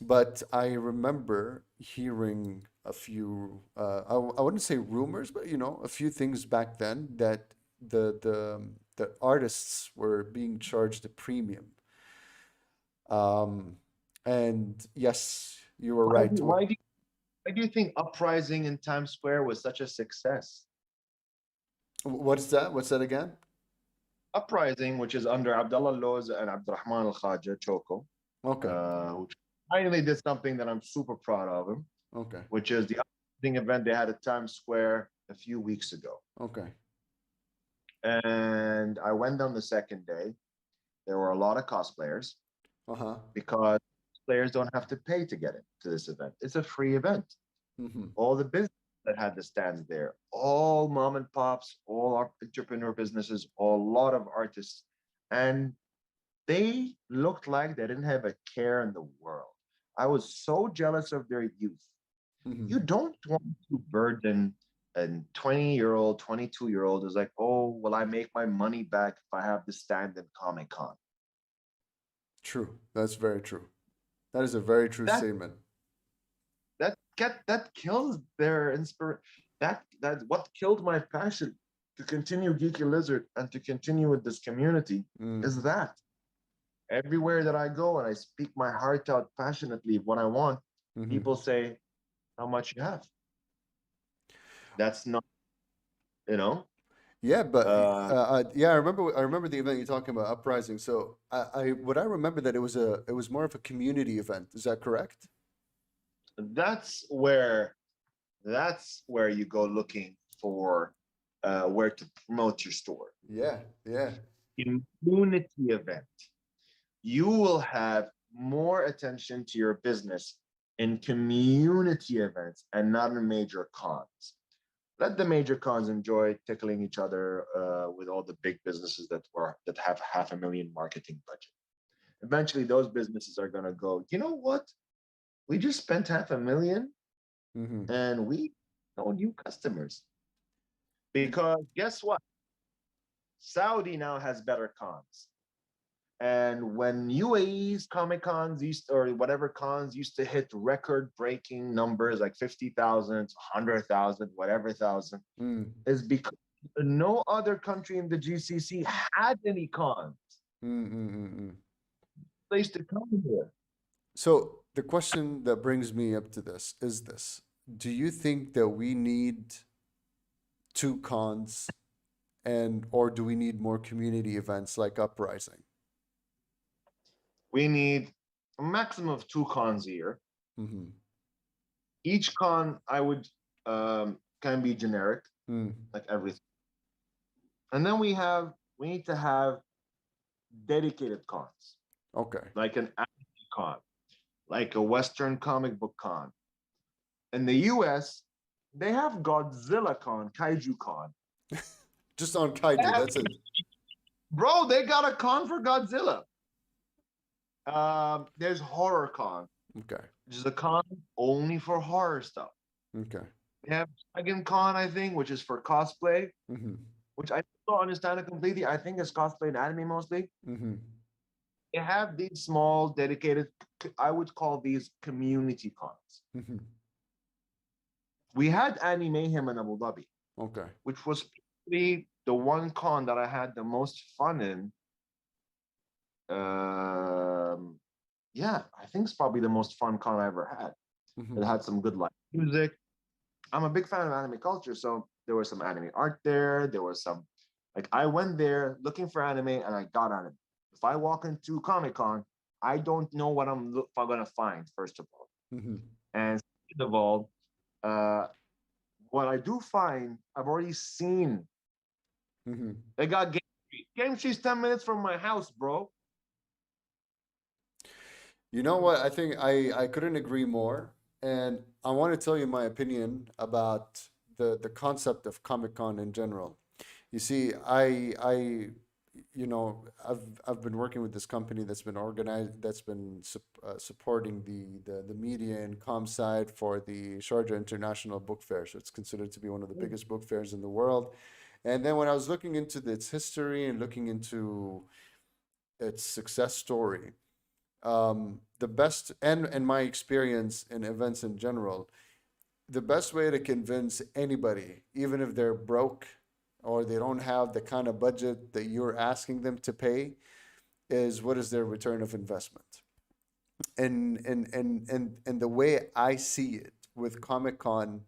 but I remember hearing a few, I wouldn't say rumors, but a few things back then that the artists were being charged a premium. Um, and yes, you were Why right. do, why do, why do you think Uprising in Times Square was such a success? What's that? What's that again? Uprising, which is under Abdullah Loz and Abdurrahman Al Khaja Choco, Okay. which finally did something that I'm super proud of him, Okay. which is the uprising event they had at Times Square a few weeks ago. Okay. And I went down the second day. There were a lot of cosplayers Uh-huh. because players don't have to pay to get into this event. It's a free event. Mm-hmm. All the business that had the stands there, all mom and pops, all our entrepreneur businesses, a lot of artists. And they looked like they didn't have a care in the world. I was so jealous of their youth. Mm-hmm. You don't want to burden a 20-year-old, 22-year-old is like, oh, will I make my money back if I have the stand in Comic Con? True. That's very true. That is a very true That statement. that kills their inspiration. That what killed my passion to continue Geeky Lizard and to continue with this community Mm. is that everywhere that I go and I speak my heart out passionately what I want, Mm-hmm. people say how much you have. That's not, you know. Yeah, but Uh, yeah, I remember the event you're talking about, Uprising. So I remember that it was more of a community event. Is that correct? that's where that's where you go looking for where to promote your store. Yeah, yeah. Community event. You will have more attention to your business in community events and not in major cons. Let the major cons enjoy tickling each other with all the big businesses that have 500,000 marketing budget. Eventually, those businesses are going to go. You know what? We just spent 500,000 Mm-hmm. and we no new customers because guess what? Saudi now has better cons. And when UAE's Comic Cons or whatever cons used to hit record breaking numbers like 50,000, 100,000, whatever thousand, Mm. is because No other country in the GCC had any cons. Mm. Place to come here. So the question that brings me up to this is this: do you think that we need two cons, and or do we need more community events like Uprising? We need a maximum of two cons a year. Mm-hmm. Each con I would can be generic, Mm. like everything. And then we need to have dedicated cons, Okay. like an anime con, like a Western comic book con. In the US, they have Godzilla con, Kaiju con. Just on kaiju, that's it. Bro, they got a con for Godzilla. There's Horror Con, Okay. which is a con only for horror stuff. Okay. They have Dragon Con, I think, which is for cosplay, Mm-hmm. which I don't understand it completely. I think it's cosplay and anime mostly. Mm-hmm. They have these small, dedicated, I would call these community cons. Mm-hmm. We had Anime Mayhem in Abu Dhabi, Okay. which was probably the one con that I had the most fun in. Um, yeah, I think it's probably the most fun con I ever had. Mm-hmm. It had some good live music. I'm a big fan of anime culture, so there was some anime art there. There was some, like, I went there looking for anime and I got anime. If I walk into Comic Con, I don't know what if I'm gonna find, first of all, Mm-hmm. and second of all, uh, what I do find, I've already seen. Mm-hmm. They got Game Street. Game Street's 10 minutes from my house, bro. You know what? I think I couldn't agree more. And I want to tell you my opinion about the concept of Comic Con in general. You see, I've been working with this company that's been organized, that's been supporting the media and com side for the Sharjah International Book Fair. So it's considered to be one of the biggest book fairs in the world. And then when I was looking into its history and looking into its success story, the best and my experience in events in general, the best way to convince anybody, even if they're broke or they don't have the kind of budget that you're asking them to pay, is what is their return of investment. And the way I see it with Comic Con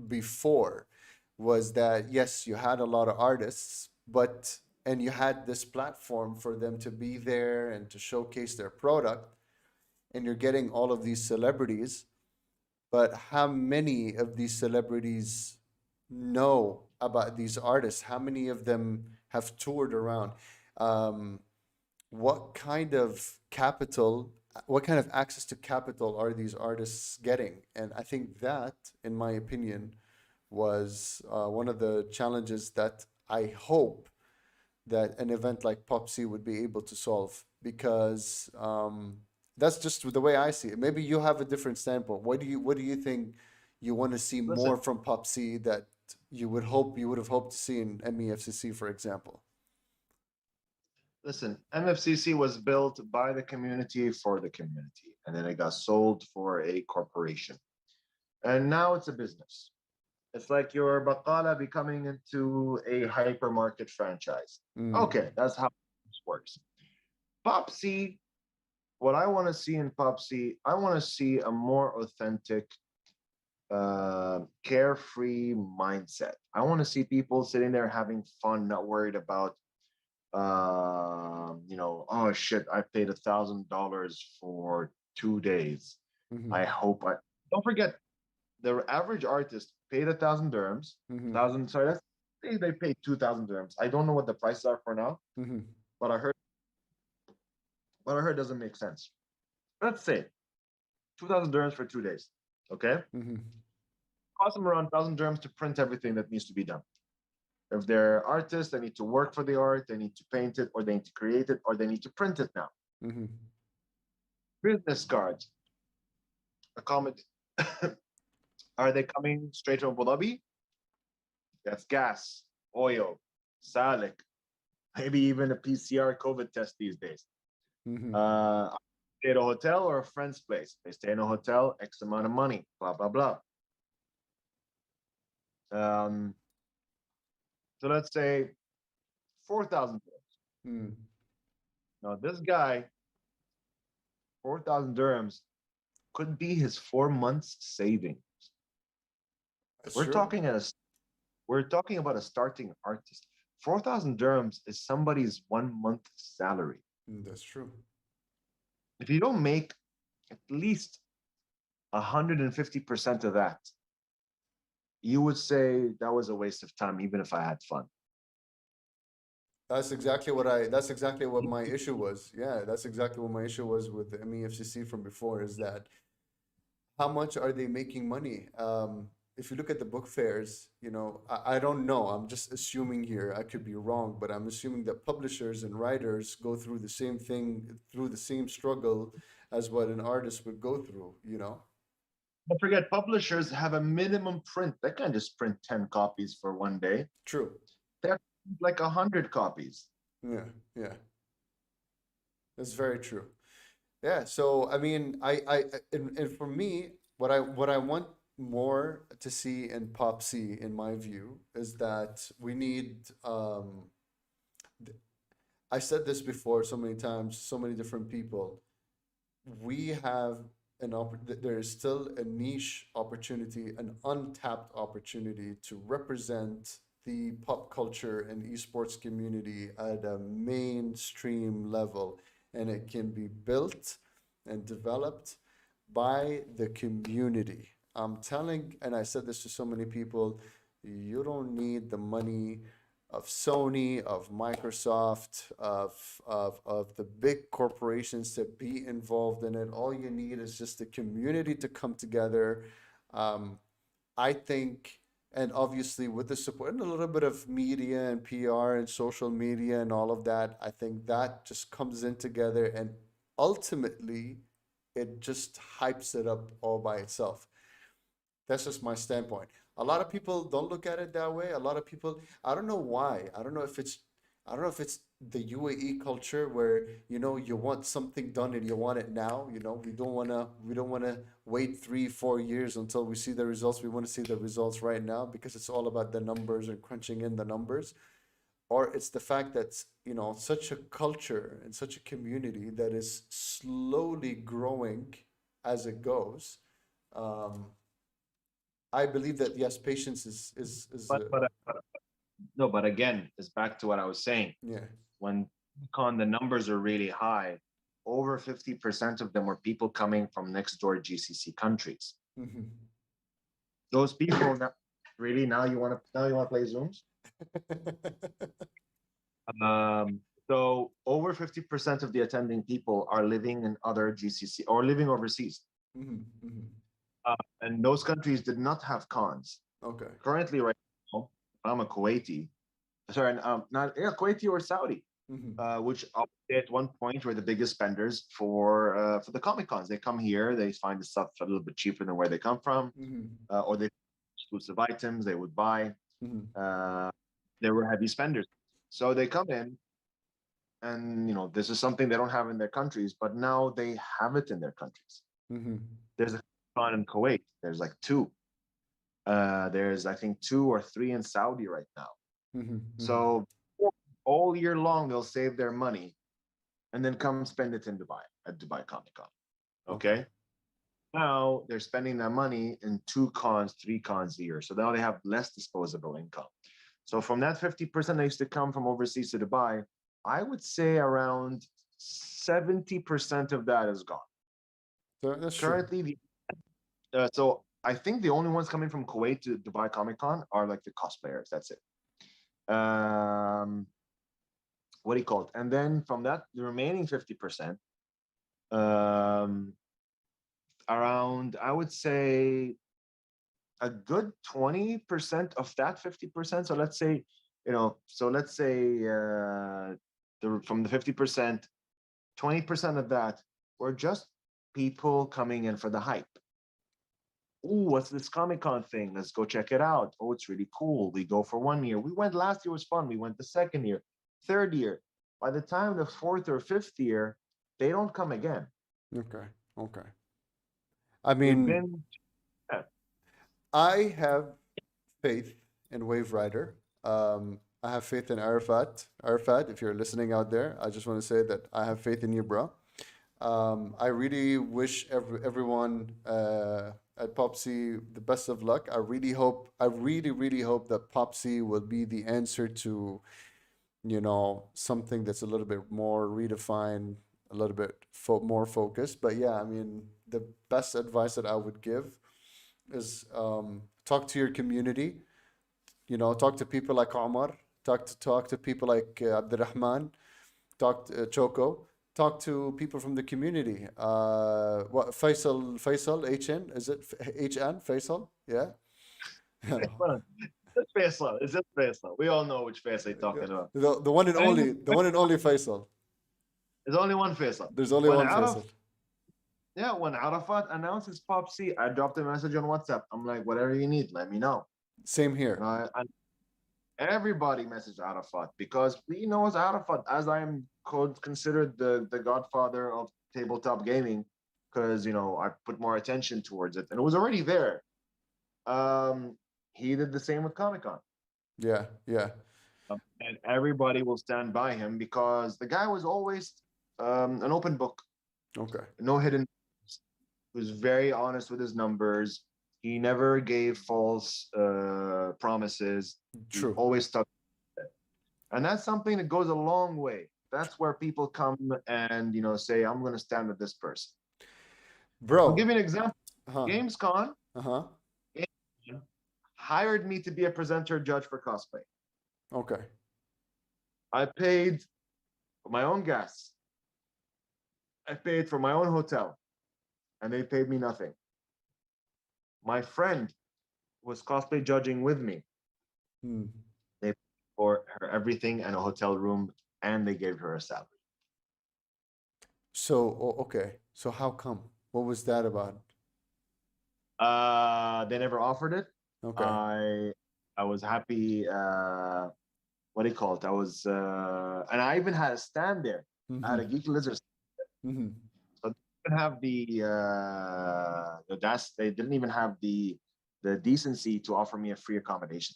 before was that yes, you had a lot of artists, but and you had this platform for them to be there and to showcase their product, and you're getting all of these celebrities, but how many of these celebrities know about these artists? How many of them have toured around? Um, what kind of capital, what kind of access to capital are these artists getting? And I think that, in my opinion, was one of the challenges that I hope that an event like Popsy would be able to solve, because that's just the way I see it. Maybe you have a different standpoint. What do you think you want to see Listen, more from Popsy that you would have hoped to see in MEFCC, for example? listen. MFCC was built by the community for the community, and then it got sold for a corporation, and now it's a business. It's like your Baqala becoming into a hypermarket franchise. Mm, Okay, that's how this works. Popsy, what I want to see in Popsy, I want to see a more authentic, carefree mindset. I want to see people sitting there having fun, not worried about, oh shit, I paid $1,000 for 2 days. mhm, I hope I don't forget the average artist paid 1,000 dirhams. mhm, Thousand, sorry, that's they paid 2,000 dirhams. I don't know what the prices are for now, mhm, but what I heard doesn't make sense. Let's say 2,000 dirhams for 2 days. Okay, mhm, cost them around 1,000 dirhams to print everything that needs to be done. If they're artists, they need to work for the art, they need to paint it, or they need to create it, or they need to print it now. mhm, Business cards, accommodate. Are they coming straight from Abu Dhabi? That's gas, oil, salik, maybe even a PCR COVID test these days. mhm, Uh, stay at a hotel or a friend's place. They stay in a hotel, X amount of money, blah, blah, blah. Um, So let's say 4,000. Mm, Now this guy, 4,000 dirhams could be his 4 months saving. that's We're true. talking as we're talking about a starting artist. 4,000 dirhams is somebody's 1 month salary. That's true. If you don't make at least 150% of that, you would say that was a waste of time, even if I had fun. That's exactly what my issue was. Yeah, that's exactly what my issue was with the MEFCC from before, is that how much are they making money? If you look at the book fairs, I don't know. I'm just assuming here. I could be wrong, but I'm assuming that publishers and writers go through the same thing, through the same struggle as what an artist would go through, you know? Don't forget, publishers have a minimum print. They can't just print 10 copies for one day. True. They have like 100 copies. Yeah, yeah. That's very true. Yeah, so I mean, and for me, what I want more to see in Pop C, in my view, is that we need I said this before so many times, so many different people. We have there is still a niche opportunity, an untapped opportunity to represent the pop culture and esports community at a mainstream level, and it can be built and developed by the community. I'm telling, and I said this to so many people, you don't need the money of Sony, of Microsoft, of the big corporations to be involved in it. All you need is just the community to come together. Um, I think, and obviously with the support and a little bit of media and PR and social media and all of that, I think that just comes in together, and ultimately it just hypes it up all by itself. That's just my standpoint. A lot of people don't look at it that way. A lot of people, I don't know why. I don't know if it's the UAE culture where, you want something done and you want it now. We don't wanna wait 3, 4 years until we see the results. We want to see the results right now because it's all about the numbers and crunching in the numbers. Or it's the fact that, such a culture and such a community that is slowly growing as it goes. Um, I believe that yes, patience is But no, but again, it's back to what I was saying. yeah. When con the numbers are really high, over 50% of them were people coming from next door GCC countries. Hmm. Those people now, really, now you want to play Zooms? So over 50% of the attending people are living in other GCC or living overseas. Hmm. Hmm. And those countries did not have cons. Okay. Currently, right now, I'm a Kuwaiti, sorry, not yeah, Kuwaiti or Saudi, Hmm. which at one point were the biggest spenders for the Comic Cons. They come here, they find the stuff a little bit cheaper than where they come from, Hmm. or they exclusive items they would buy. Hmm. Uh, they were heavy spenders, so they come in, and this is something they don't have in their countries, but now they have it in their countries. Hmm. There's a con in Kuwait. There's like two. There's I think two or three in Saudi right now. Hmm. Hmm. So all year long they'll save their money and then come spend it in Dubai at Dubai Comic Con. Okay. Okay. Now they're spending that money in two cons, three cons a year. So now they have less disposable income. So from that 50% that used to come from overseas to Dubai, I would say around 70% of that is gone. So that's true. Currently, so I think the only ones coming from Kuwait to Dubai Comic Con are like the cosplayers. That's it. What do you call it? And then from that, the remaining 50%, um, around, I would say a good 20% of that 50%. So let's say, from the 50%, 20% of that were just people coming in for the hype. Ooh, what's this Comic Con thing? Let's go check it out. Oh, it's really cool. We go for 1 year. We went last year, was fun. We went the second year, third year. By the time the fourth or fifth year, they don't come again. Okay. Okay. I They've mean, been, yeah, I have faith in Wave Rider. I have faith in Arafat. Arafat, if you're listening out there, I just want to say that I have faith in you, bro. I really wish everyone at Popsy the best of luck. I really, really hope that Popsy will be the answer to, something that's a little bit more redefined, a little bit more focused. But yeah, I mean, the best advice that I would give is talk to your community. Talk to people like Omar, talk to people like Abdurrahman, talk to Choco, talk to people from the community. What Faisal HN, is it HN Faisal? Yeah. Well, it's Faisal. It's just Faisal. We all know which Faisal you're talking about. The one and And only, the one and only Faisal. there's only one Faisal. There's only When one Faisal. when Arafat announced his Pop C, I dropped a message on WhatsApp. I'm like, whatever you need, let me know. Same here. And everybody messaged Arafat because we knows Arafat as I am considered the godfather of tabletop gaming because I put more attention towards it and it was already there. He did the same with Comic Con. Yeah, yeah. And everybody will stand by him because the guy was always an open book, Okay. no hidden. He was very honest with his numbers. He never gave false promises. He True. always stuck to it. And that's something that goes a long way. That's where people come and say, I'm going to stand with this person. I'll give Bro. you an example. Uh-huh. GamesCon Uh-huh. hired me to be a presenter judge for cosplay. Okay. I paid for my own gas. I paid for my own hotel, and they paid me nothing. My friend was cosplay judging with me. Hmm. They paid for her everything and a hotel room, and they gave her a salary. So, okay. So how come? What was that about? They never offered it. Okay. I was happy. What do you call it? I was, and I even had a stand there. I had Mm-hmm. a Geek Lizard. Mm-hmm. So they didn't have they didn't even have the decency to offer me a free accommodation.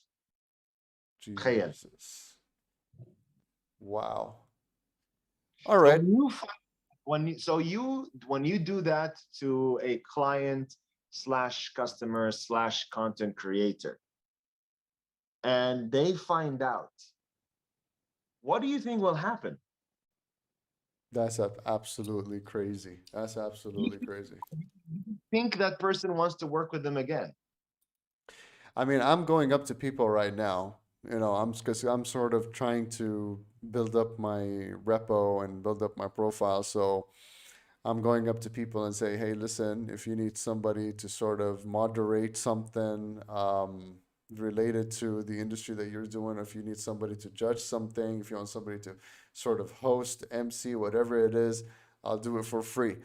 تخيل. Jesus. Wow. All So right. when you when you do that to a client slash customer slash content creator, and they find out, what do you think will happen? That's absolutely crazy. That's absolutely crazy. Think that person wants to work with them again? I mean, I'm going up to people right now. Because I'm sort of trying to build up my repo and build up my profile. So I'm going up to people and say, hey, listen, if you need somebody to sort of moderate something related to the industry that you're doing, or if you need somebody to judge something, if you want somebody to sort of host, MC, whatever it is, I'll do it for free.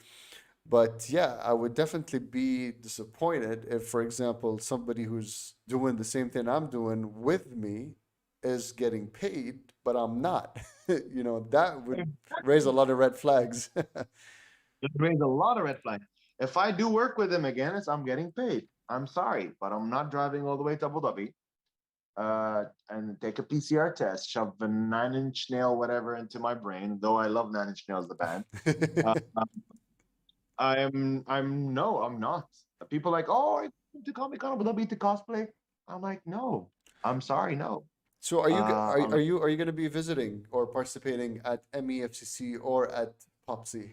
But yeah, I would definitely be disappointed if, for example, somebody who's doing the same thing I'm doing with me is getting paid, but I'm not. That would raise a lot of red flags. It raised a lot of red flags. If I do work with them again, I'm getting paid. I'm sorry, but I'm not driving all the way to Abu Dhabi and take a PCR test, shove a 9-inch nail, whatever, into my brain. Though I love 9-inch nails, the band. Uh, no, I'm not. People are like, oh, I come to Comic Con Abu Dhabi to cosplay. I'm like, no, I'm sorry, no. So are you g- I'm are you going to be visiting or participating at MEFCC or at POPSI?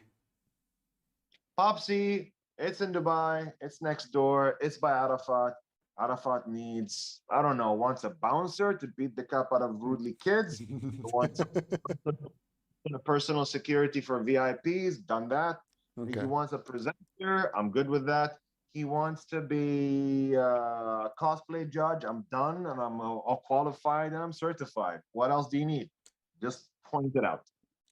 Popsy, it's in Dubai. It's next door. It's by Arafat. Arafat needs, I don't know, wants a bouncer to beat the crap out of rudely kids. He wants a personal security for VIPs. Done that. He Okay. wants a presenter. I'm good with that. He wants to be a cosplay judge. I'm done and I'm all qualified and I'm certified. What else do you need? Just point it out.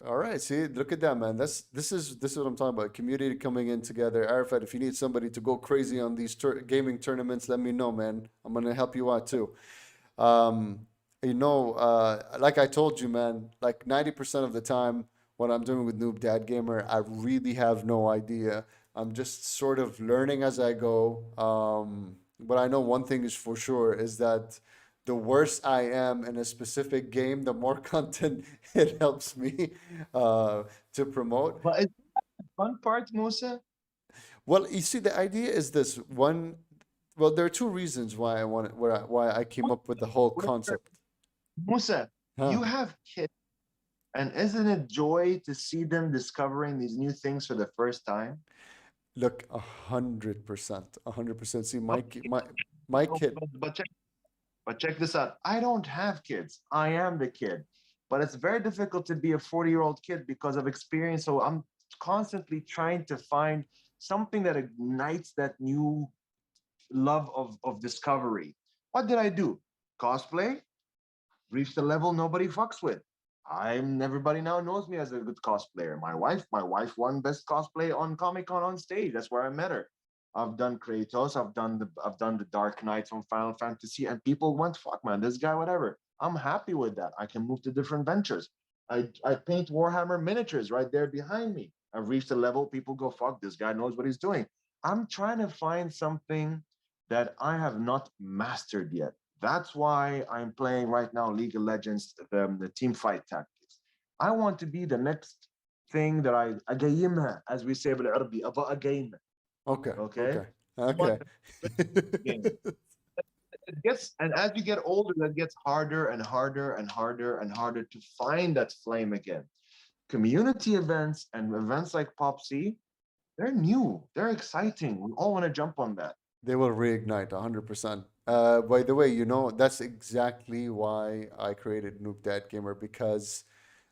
All right. See, look at that, man. This is what I'm talking about. Community coming in together. Arafat, if you need somebody to go crazy on these gaming tournaments, let me know, man. I'm gonna help you out too. Um, like I told you, man, like 90% of the time, what I'm doing with Noob Dad Gamer, I really have no idea. I'm just sort of learning as I go. But I know one thing is for sure is that the worse I am in a specific game, the more content it helps me uh, to promote. But it's the fun part, Musa. Well, you see, the idea is this one. Well, there are two reasons why I want why I came up with the whole concept. Musa, Huh? you have kids, and isn't it joy to see them discovering these new things for the first time? Look, 100%, 100%. See, Okay, my no, kid. but check this out. I don't have kids. I am the kid. But it's very difficult to be a 40-year-old kid because of experience. So I'm constantly trying to find something that ignites that new love of discovery. What did I do? Cosplay, reached a level nobody fucks with. I'm everybody now knows me as a good cosplayer. My wife won best cosplay on Comic Con on stage. That's where I met her. I've done Kratos. I've done the Dark Knights from Final Fantasy, and people went, "Fuck, man, this guy, whatever." I'm happy with that. I can move to different ventures. I paint Warhammer miniatures right there behind me. I've reached a level people go, "Fuck, this guy knows what he's doing." I'm trying to find something that I have not mastered yet. That's why I'm playing right now League of Legends, the team fight tactics. I want to be the next thing that I أقيمها, as we say بالعربي, أبغى أقيمها. Okay, Okay, okay, I want okay. to game. It gets, and as you get older, that gets harder and harder and harder and harder to find that flame again. Community events and events like Pop C, they're new, they're exciting. We all want to jump on that. They will reignite 100%. By the way, that's exactly why I created Noob Dad Gamer, because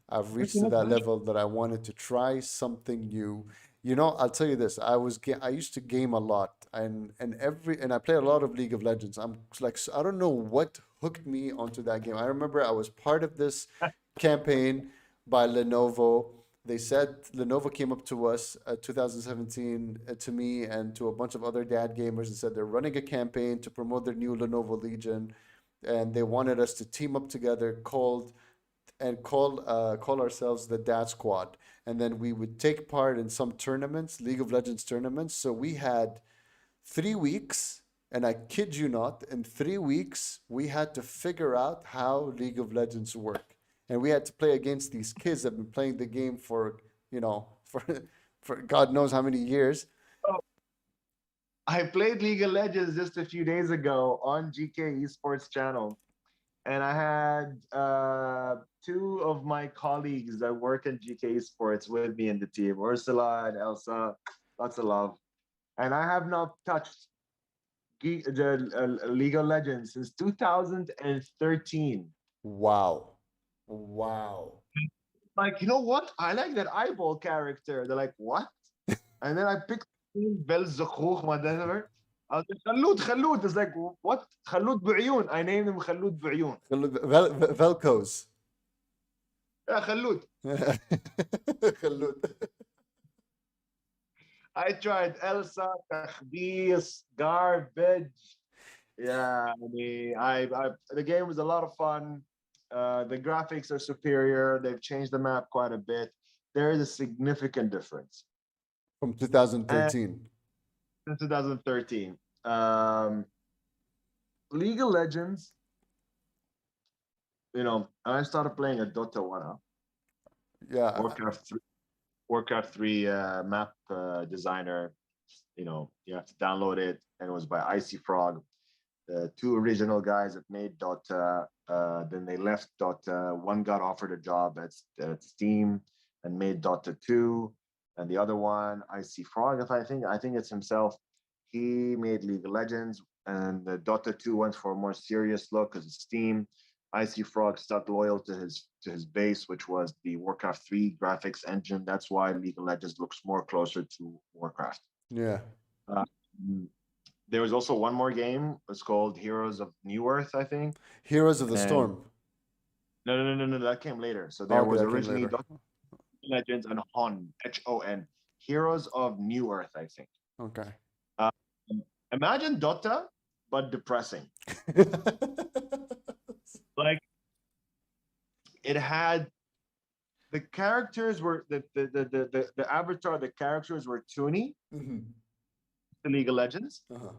I've reached to that level that I wanted to try something new. I'll tell you this. I used to game a lot, and I play a lot of League of Legends. I don't know what hooked me onto that game. I remember I was part of this campaign by Lenovo. They said Lenovo came up to us 2017 to me and to a bunch of other dad gamers and said they're running a campaign to promote their new Lenovo Legion, and they wanted us to team up together, call ourselves the Dad Squad, and then we would take part in some tournaments, League of Legends tournaments. So we had 3 weeks, and I kid you not, in 3 weeks we had to figure out how League of Legends work, and we had to play against these kids that have been playing the game for for God knows how many years. I played League of Legends just a few days ago on GK Esports channel, and I had two of my colleagues that work in GK Esports with me in the team, Ursula and Elsa. Lots of love. And I have not touched the League of Legends since 2013. Wow, wow. Like, you know what? I like that eyeball character. They're like, what? And then I picked Bel Zakhouk, whatever. I was like, Khalud, Khalud. It's like, what? Khalud Bu'yun. I named him Khalud Bu'yun. Velcos. Yeah, Khalud. Khalud. I tried Elsa, Takhbis, garbage. Yeah, the game was a lot of fun. The graphics are superior. They've changed the map quite a bit. There is a significant difference. From And 2013. in 2013, um, League of Legends, I started playing a Dota 1, Yeah. Warcraft 3, Warcraft 3 map designer. You have to download it, and it was by Icy Frog, the two original guys that made Dota. Then they left Dota. One got offered a job at Steam and made Dota 2, and the other one, Icy Frog, if I think it's himself. He made League of Legends, and the Dota 2 went for a more serious look because it's Steam. Icy Frog stuck loyal to his base, which was the Warcraft 3 graphics engine. That's why League of Legends looks more closer to Warcraft. Yeah. Uh, there was also one more game. It's called Heroes of New Earth, I think. Heroes of the And Storm. no, that came later. So Oh, there okay, was that came originally later. Dota Legends and Hon. Heroes of New Earth, I think. Okay. Uh, Imagine Dota, but depressing. Like, it had the characters were the avatar, the characters were toony, Mhm. the League of Legends, Uh-huh.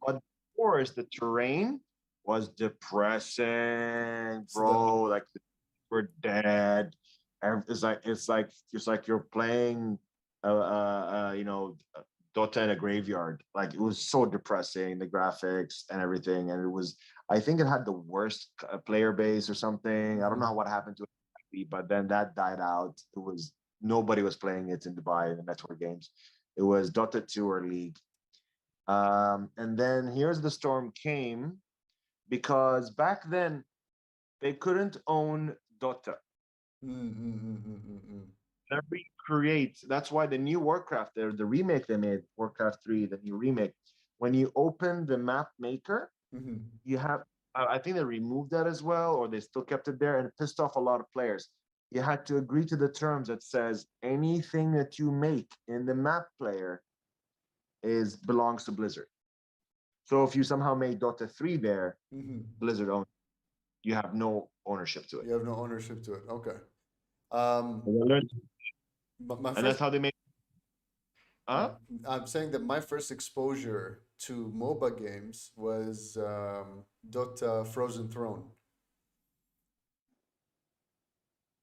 but the forest, the terrain was depressing, So that bro. Like we're dead. It's like you're playing, Dota in a graveyard. Like it was so depressing, the graphics and everything, and it was. I think it had the worst player base or something. I don't mhm. know what happened to it, but then that died out. It was nobody was playing it in Dubai in the network games. It was Dota 2 or League. And then Here's the Storm came because back then they couldn't own Dota. Mm, mm, mm, mm, mm, mm. Every create. That's why the new Warcraft, the remake they made, Warcraft 3, the new remake, when you open the map maker, Mhm. you have, I think they removed that as well, or they still kept it there, and it pissed off a lot of players. You had to agree to the terms that says anything that you make in the map player is belongs to Blizzard. So if you somehow made Dota 3 there, Mhm. Blizzard owns, you have no ownership to it. You have no ownership to it. Okay. Um, And my that's first, how they made. uh, Huh? I'm saying that my first exposure to MOBA games was Dota Frozen Throne.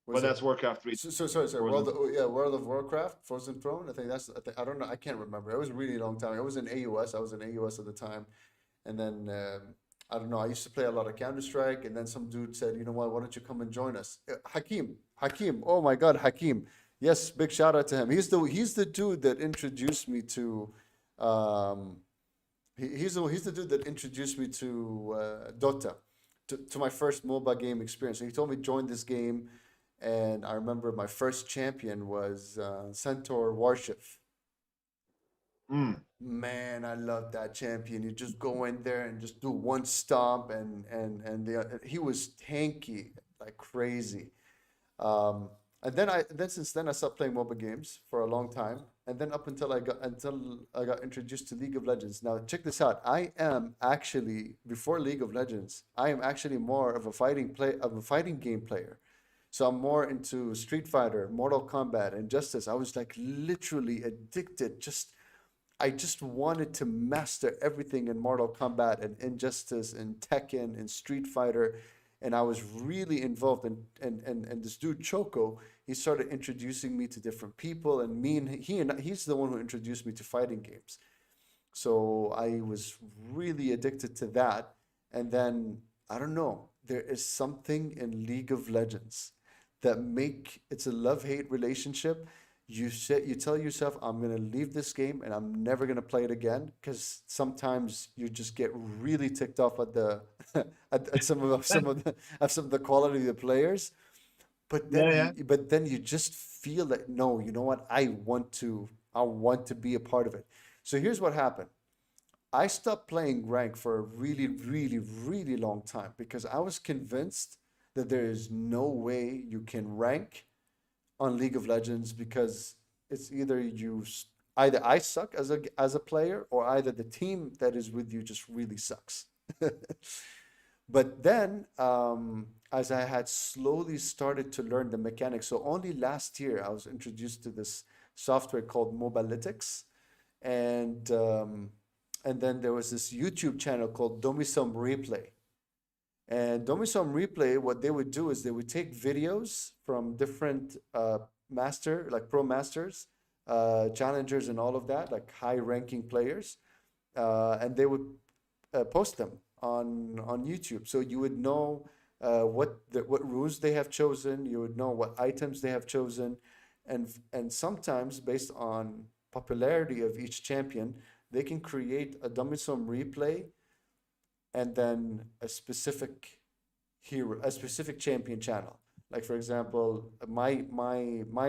But Was it? that's Warcraft 3. Sorry. Frozen. World of Warcraft, Frozen Throne. I don't know. I can't remember. It was a really long time. It was in AUS. I was in AUS at the time, and then I don't know. I used to play a lot of Counter Strike, and then some dude said, "You know what? Why don't you come and join us?" Hakeem. Oh my God, Hakeem. Yes, big shout out to him. He's the dude that introduced me to. Um, he's the dude that introduced me to Dota, to my first mobile game experience. So he told me join this game, and I remember my first champion was Centaur Warship. Mm. Man, I love that champion. You just go in there and just do one stomp, he was tanky like crazy. Um, and then since then I stopped playing mobile games for a long time, and then up until I got introduced to League of Legends. Now check this out. I am actually before League of Legends, I am actually more of a fighting game player. So I'm more into Street Fighter, Mortal Kombat, Injustice. I was like literally addicted. I just wanted to master everything in Mortal Kombat and Injustice and Tekken and Street Fighter. And I was really involved and this dude Choco, he started introducing me to different people and he's the one who introduced me to fighting games. So I was really addicted to that. And then I don't know, there is something in League of Legends that make it's a love-hate relationship. You tell yourself, I'm gonna leave this game and I'm never gonna play it again because sometimes you just get really ticked off at the at some of the quality of the players. Yeah, yeah. But then you just feel that no, you know what? I want to be a part of it. So here's what happened. I stopped playing rank for a really, really, really long time because I was convinced that there is no way you can rank on League of Legends because it's either I suck as a player or either the team that is with you just really sucks. But then, as I had slowly started to learn the mechanics, so only last year I was introduced to this software called Mobalytics, and and then there was this YouTube channel called Domisum Replay. And Domisum Replay, what they would do is they would take videos from different like pro masters, challengers, and all of that, like high-ranking players, and they would post them on YouTube. So you would know what rules they have chosen. You would know what items they have chosen, and sometimes based on popularity of each champion, they can create a Domisum Replay and then a specific champion channel. Like for example, my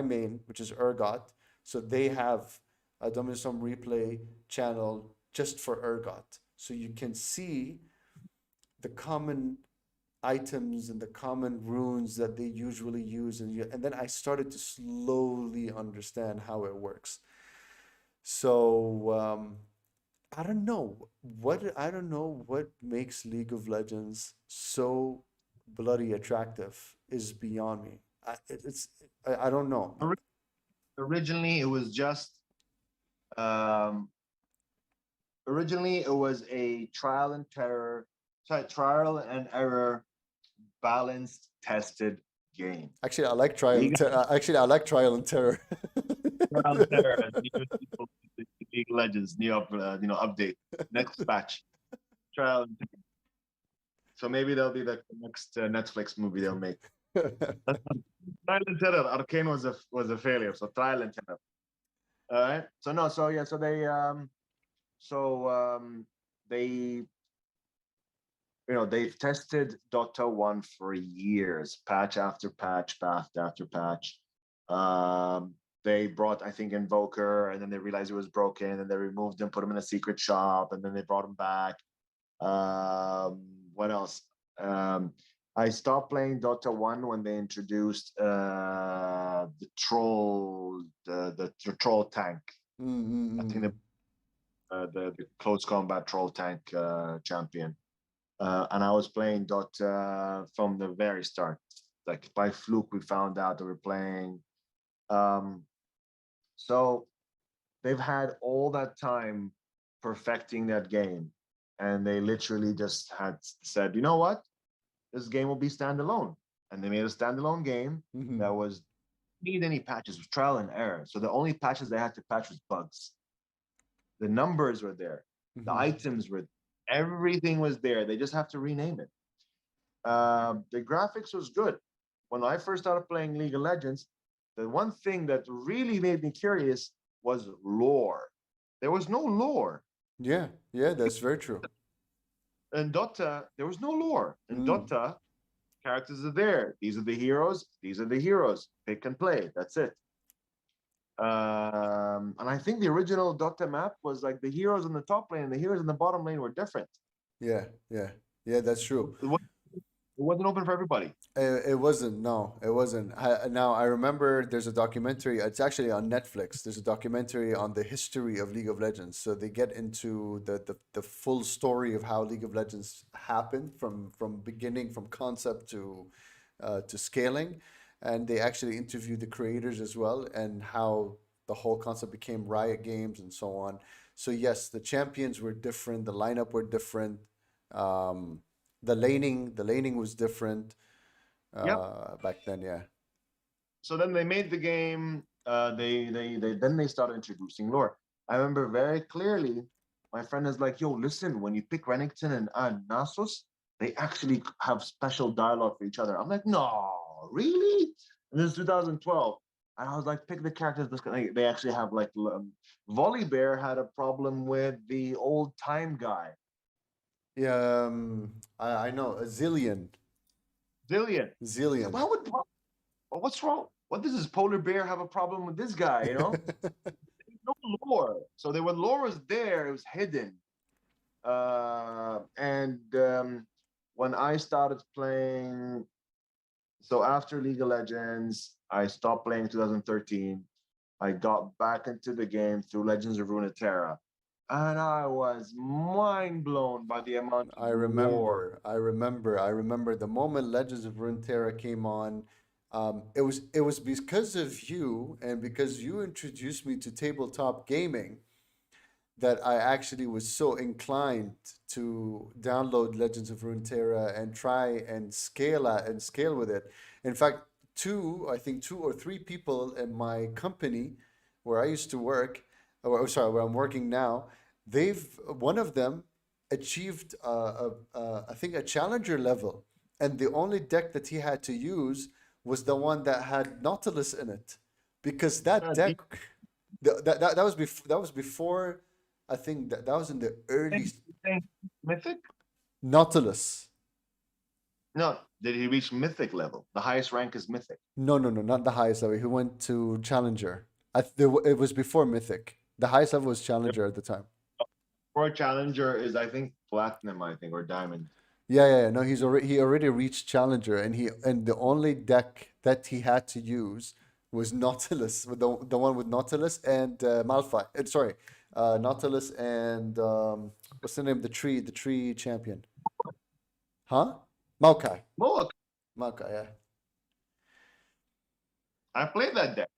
main, which is Urgot, so they have a Domination Replay channel just for Urgot. So you can see the common items and the common runes that they usually use, and then I started to slowly understand how it works. So I don't know what makes League of Legends so bloody attractive is beyond me. I don't know. Ori- Originally, it was just um, originally it was a trial and terror So trial and error, balanced, tested game. Actually, I like trial. League Actually, I like trial and terror. Trial and error, League of Legends, update next patch. Trial and so maybe that'll be the next Netflix movie they'll make. Trial and Terror. Arcane was a failure, so Trial and Terror. All right. So no. So yeah. So they they've tested Dota 1 for years, patch after patch, patch after patch. They brought, I think, Invoker, and then they realized it was broken, and they removed him, put him in a secret shop, and then they brought him back. What else? Um, I stopped playing Dota 1 when they introduced the troll tank. I think the close combat troll tank champion. And I was playing Dota from the very start. Like by fluke, we found out that we're playing. Um, so they've had all that time perfecting that game, and they literally just had said, you know what, this game will be standalone, and they made a standalone game that was need any patches, was trial and error. So the only patches they had to patch was bugs. The numbers were there, the items were, everything was there. They just have to rename it. The graphics was good. When I first started playing League of Legends, the one thing that really made me curious was lore. There was no lore. Yeah, yeah, that's very true. In Dota, there was no lore. In Dota, characters are there. These are the heroes. These are the heroes. Pick and play. That's it. And I think the original Dota map was like the heroes in the top lane and the heroes in the bottom lane were different. Yeah, yeah, yeah, that's true. It wasn't open for everybody. It wasn't. No, it wasn't. Now I remember there's a documentary. It's actually on Netflix. There's a documentary on the history of League of Legends. So they get into the full story of how League of Legends happened from beginning, from concept to scaling, and they actually interview the creators as well and how the whole concept became Riot Games and so on. So yes, the champions were different. The lineup were different. Um, the laning was different Yep. back then. Yeah. So then they made the game. They started introducing lore. I remember very clearly. My friend is like, "Yo, listen, when you pick Renekton and Nasus, they actually have special dialogue for each other." I'm like, "No, really?" And this is 2012, and I was like, "Pick the characters." They actually have like Volley Bear had a problem with the old time guy, Yeah. I know a zillion. Zillion. So Zillion. what's wrong? What does this polar bear have a problem with this guy? No lore. So there when lore was there, it was hidden. And when I started playing, so after League of Legends, I stopped playing in 2013. I got back into the game through Legends of Runeterra, and I was mind blown by the amount of I lore. remember. I remember. I remember the moment Legends of Runeterra came on. It was because of you and because you introduced me to tabletop gaming that I actually was so inclined to download Legends of Runeterra and try and scale with it. In fact, I think two or three people in my company where I used to work, or sorry, where I'm working now, one of them achieved I think a challenger level, and the only deck that he had to use was the one that had Nautilus in it, because that Do you deck that was before. I think that was in the early think Mythic? Nautilus. No, did he reach Mythic level? The highest rank is Mythic. No, no, no, not the highest level. He went to Challenger. It was before Mythic. The highest level was Challenger at the time. For a challenger is I think platinum, I think, or diamond. Yeah, yeah, yeah. No, he already reached Challenger, and the only deck that he had to use was Nautilus, with the one with Nautilus and Malphite. Sorry, Nautilus and what's the name? The tree champion. Huh? Maokai. Look, Maokai. Yeah. I played that deck,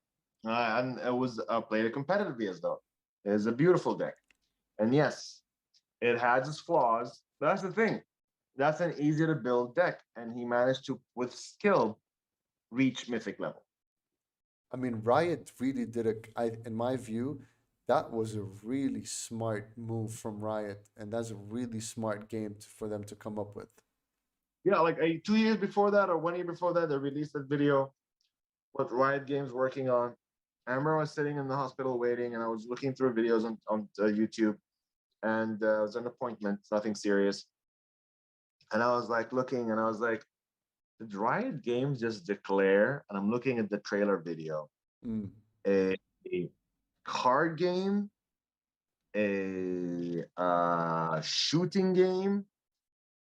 and it was I played it competitively as though it is a beautiful deck. And yes, it has its flaws. But that's the thing. That's an easy to build deck, and he managed to, with skill, reach mythic level. I mean, Riot really did in my view, that was a really smart move from Riot, and that's a really smart game for them to come up with. Yeah, like 2 years before that or 1 year before that, they released that video what Riot Games working on. I remember I was sitting in the hospital waiting, and I was looking through videos on YouTube, and it was an appointment, nothing serious. And I was like looking, and I was like, did Riot Games just declare? And I'm looking at the trailer video, Mm. a card game, a shooting game,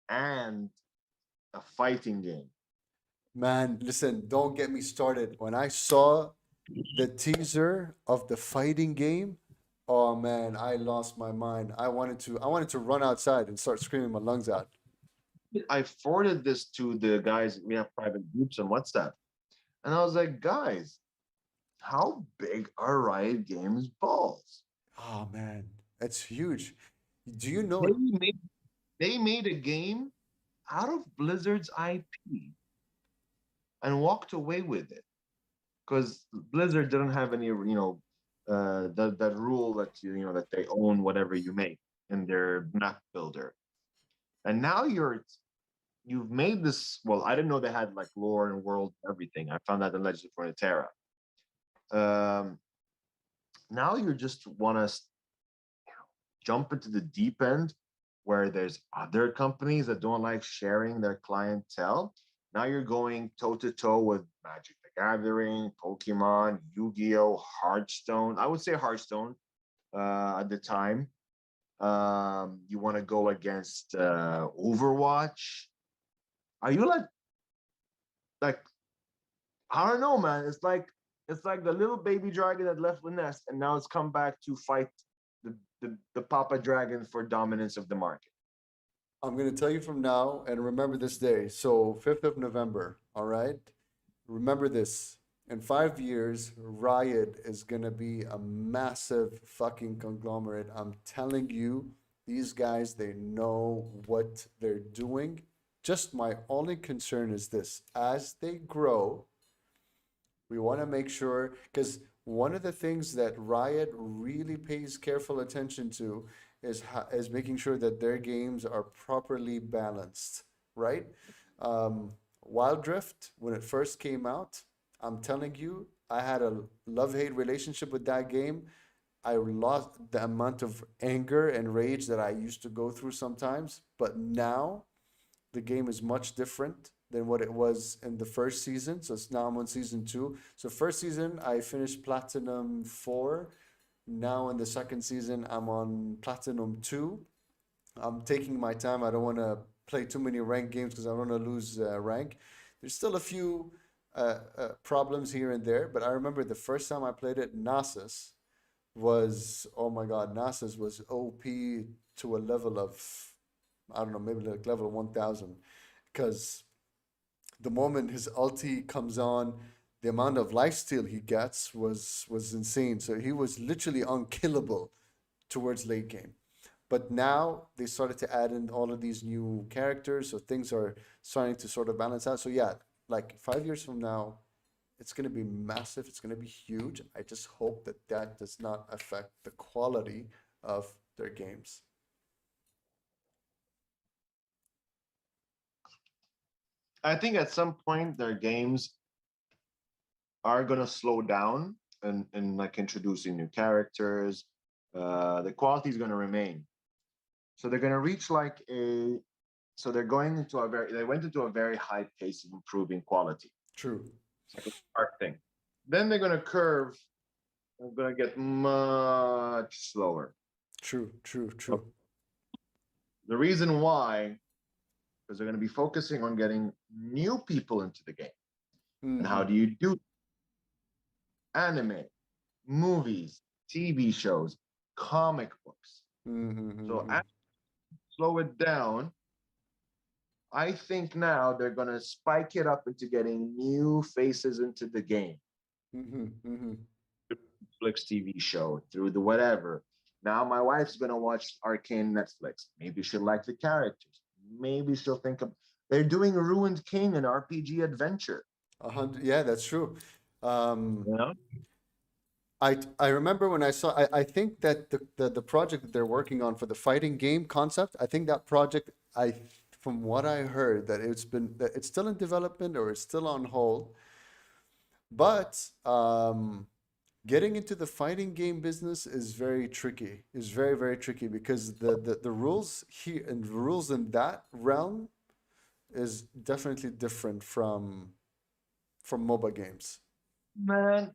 and a fighting game. Man, listen, don't get me started. When I saw the teaser of the fighting game, oh man, I lost my mind. I wanted to run outside and start screaming my lungs out. I forwarded this to the guys. We have private groups on WhatsApp, and I was like, guys, how big are Riot Games balls? Oh man, it's huge. Do you know They it? made they made a game out of Blizzard's IP and walked away with it because Blizzard didn't have any, that rule that that they own whatever you make in their map builder. And now you've made this. Well, I didn't know they had like lore and world everything. I found that in Legends of Runeterra. Um, Now you just want to jump into the deep end where there's other companies that don't like sharing their clientele. Now you're going toe to toe with Magic the Gathering, Pokemon, Yu-Gi-Oh, Hearthstone. I would say Hearthstone at the time. You want to go against Overwatch. Are you like I don't know, man. It's like the little baby dragon that left the nest and now it's come back to fight the Papa Dragon for dominance of the market. I'm gonna tell you from now and remember this day. So 5th of November, all right? Remember this. In 5 years, Riot is gonna be a massive fucking conglomerate. I'm telling you, these guys, they know what they're doing. Just my only concern is this: as they grow, we want to make sure, because one of the things that Riot really pays careful attention to is making sure that their games are properly balanced, right? Wild Drift, when it first came out, I'm telling you, I had a love-hate relationship with that game. I lost the amount of anger and rage that I used to go through sometimes, but now the game is much different than what it was in the first season. So it's now I'm on season two. So first season I finished platinum 4. Now in the second season I'm on platinum 2. I'm taking my time. I don't want to play too many ranked games because I don't want to lose rank. There's still a few problems here and there, but I remember the first time I played it, Nasus was, oh my God, Nasus was OP to a level of, I don't know, maybe like level 1000, because the moment his ulti comes on, the amount of lifesteal he gets was insane. So he was literally unkillable towards late game. But now they started to add in all of these new characters, so things are starting to sort of balance out. So yeah, like 5 years from now, it's going to be massive. It's going to be huge. I just hope that that does not affect the quality of their games. I think at some point their games are gonna slow down and like introducing new characters. The quality is gonna remain. So they're gonna reach like a so they're going into a very they went into a very high pace of improving quality. True, It's like a spark thing. Then they're gonna curve and gonna get much slower. true, true, So true. the reason why because they're gonna be focusing on getting new people into the game. And how Mm-hmm. do you do anime, movies, TV shows, comic books? Mm-hmm. So Mm-hmm. as slow it down, I think now they're gonna spike it up into getting new faces into the game. Mm-hmm. Mm-hmm. Netflix TV show, through the whatever. Now my wife's gonna watch Arcane Netflix. Maybe she'll like the characters. maybe still think of. They're doing Ruined King, an RPG adventure. 100. Yeah, that's true. Um, You know, I remember when I saw. I think that the project that they're working on for the fighting game concept. I think that project. From what I heard, that it's still in development or it's still on hold. But getting into the fighting game business is very tricky. Is very very tricky because the rules here and the rules in that realm is definitely different from MOBA games. man.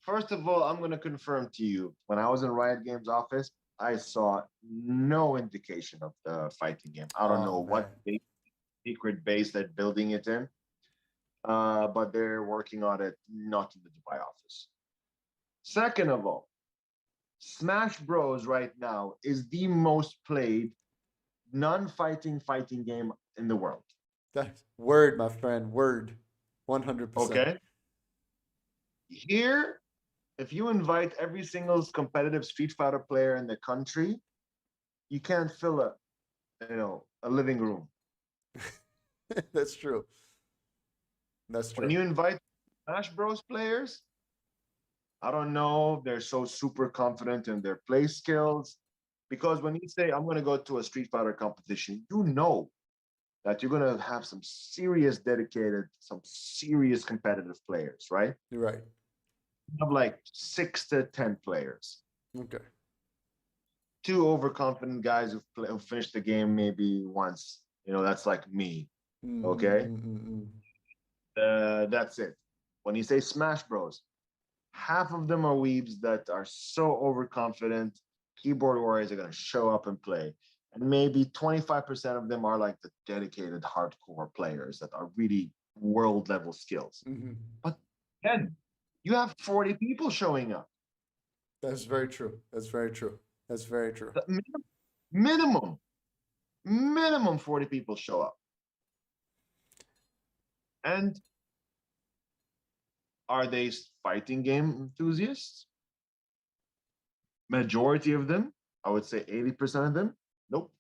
First of all, I'm gonna confirm to you. When I was in Riot Games office, I saw no indication of the fighting game. I don't Oh know man. what secret base they're building it in, but they're working on it not in the Dubai office. Second of all, Smash Bros. Right now is the most played non-fighting fighting game in the world. That word, my friend, word. 100%. Okay, here, if you invite every single competitive Street Fighter player in the country, you can't fill a living room. That's true. That's When true. you invite Smash Bros. Players, I don't know if they're so super confident in their play skills. Because when you say, I'm going to go to a Street Fighter competition, you know that you're going to have some serious dedicated, some serious competitive players, right? You're right. You have like 6 to 10 players. Okay. Two overconfident guys who've finished the game maybe once. That's like me. Okay. Mm-mm-mm-mm-mm. That's it. When you say Smash Bros, half of them are weebs that are so overconfident. Keyboard warriors are going to show up and play. And maybe 25% of them are like the dedicated hardcore players that are really world level skills. Mhm. But then you have 40 people showing up. That's very true. That's very true. That's very true. The minimum, minimum 40 people show up. And are they fighting game enthusiasts? Majority of them, I would say 80% of them, nope.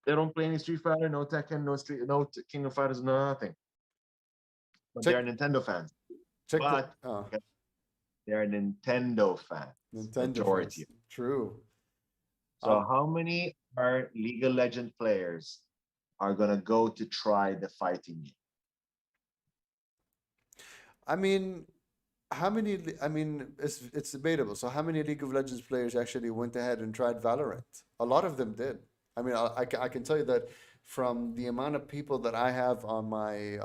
They don't play any Street Fighter, no Tekken, no King of Fighters, no nothing. But Check they're Nintendo fans. check the But they're Nintendo fans, Nintendo fans. majority. True. So Um, how many are League of Legends players are gonna go to try the fighting game? I mean, I mean, it's debatable. So how many League of Legends players actually went ahead and tried Valorant? A lot of them did. I mean, I can tell you that from the amount of people that I have on my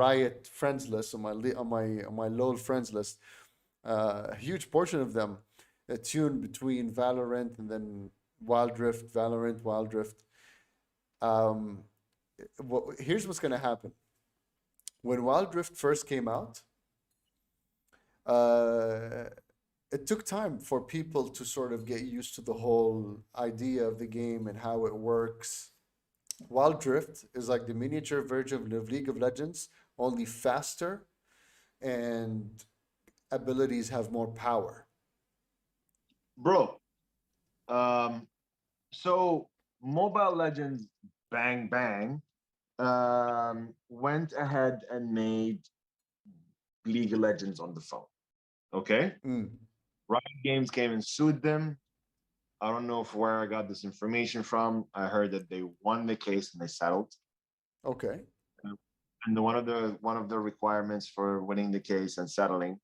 Riot friends list, on my LoL friends list, a huge portion of them tune between Valorant and then Wild Rift, Valorant, Wild Rift. Um, Here's what's gonna happen. When Wild Rift first came out, uh, it took time for people to sort of get used to the whole idea of the game and how it works. Wild Drift is like the miniature version of League of Legends, only faster and abilities have more power. Bro, um, so Mobile Legends Bang Bang went ahead and made League of Legends on the phone. Okay. Mm, Riot Games came and sued them. I don't know where I got this information from. I heard that they won the case and they settled. okay. And one of the requirements for winning the case and settling,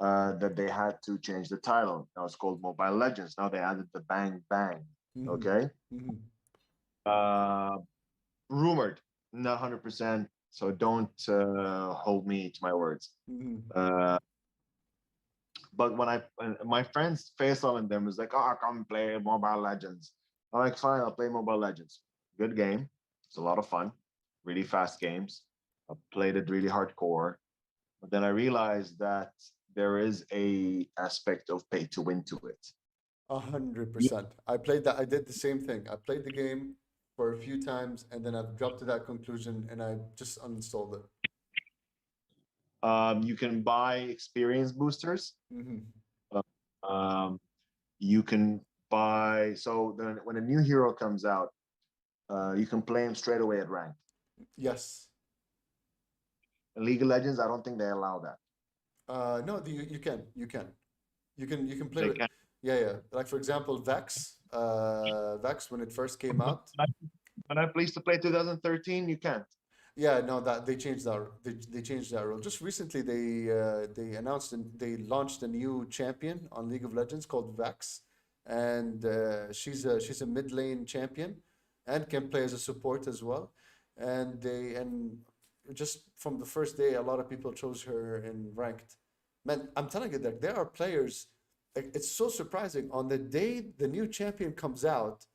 that they had to change the title. Now it's called Mobile Legends. Now they added the Bang Bang. Hmm. Okay. Hmm. Uh, Rumored, not 100%. So don't hold me to my words. Hmm. Uh, but my friends Faisal and them was like, oh, come play Mobile Legends. I'm like, fine, I'll play Mobile Legends. Good game. It's a lot of fun. Really fast games. I played it really hardcore. But then I realized that there is a aspect of pay to win to it. 100%. I played that. I did the same thing. I played the game for a few times and then I've dropped to that conclusion and I just uninstalled it. You can buy experience boosters. Hmm. Uh, Um, you can. by so then when a new hero comes out, you can play him straight away at rank. Yes. In League of Legends, I don't think they allow that. No, you can play They with, can. yeah, yeah. Like for example, Vex when it first came out. When I used to play 2013, you can't. Yeah, no, that they changed that rule. Just recently, they announced and they launched a new champion on League of Legends called Vex, and she's a mid lane champion, and can play as a support as well. And just from the first day, a lot of people chose her in ranked. Man, I'm telling you that there are players. Like, it's so surprising. On the day the new champion comes out,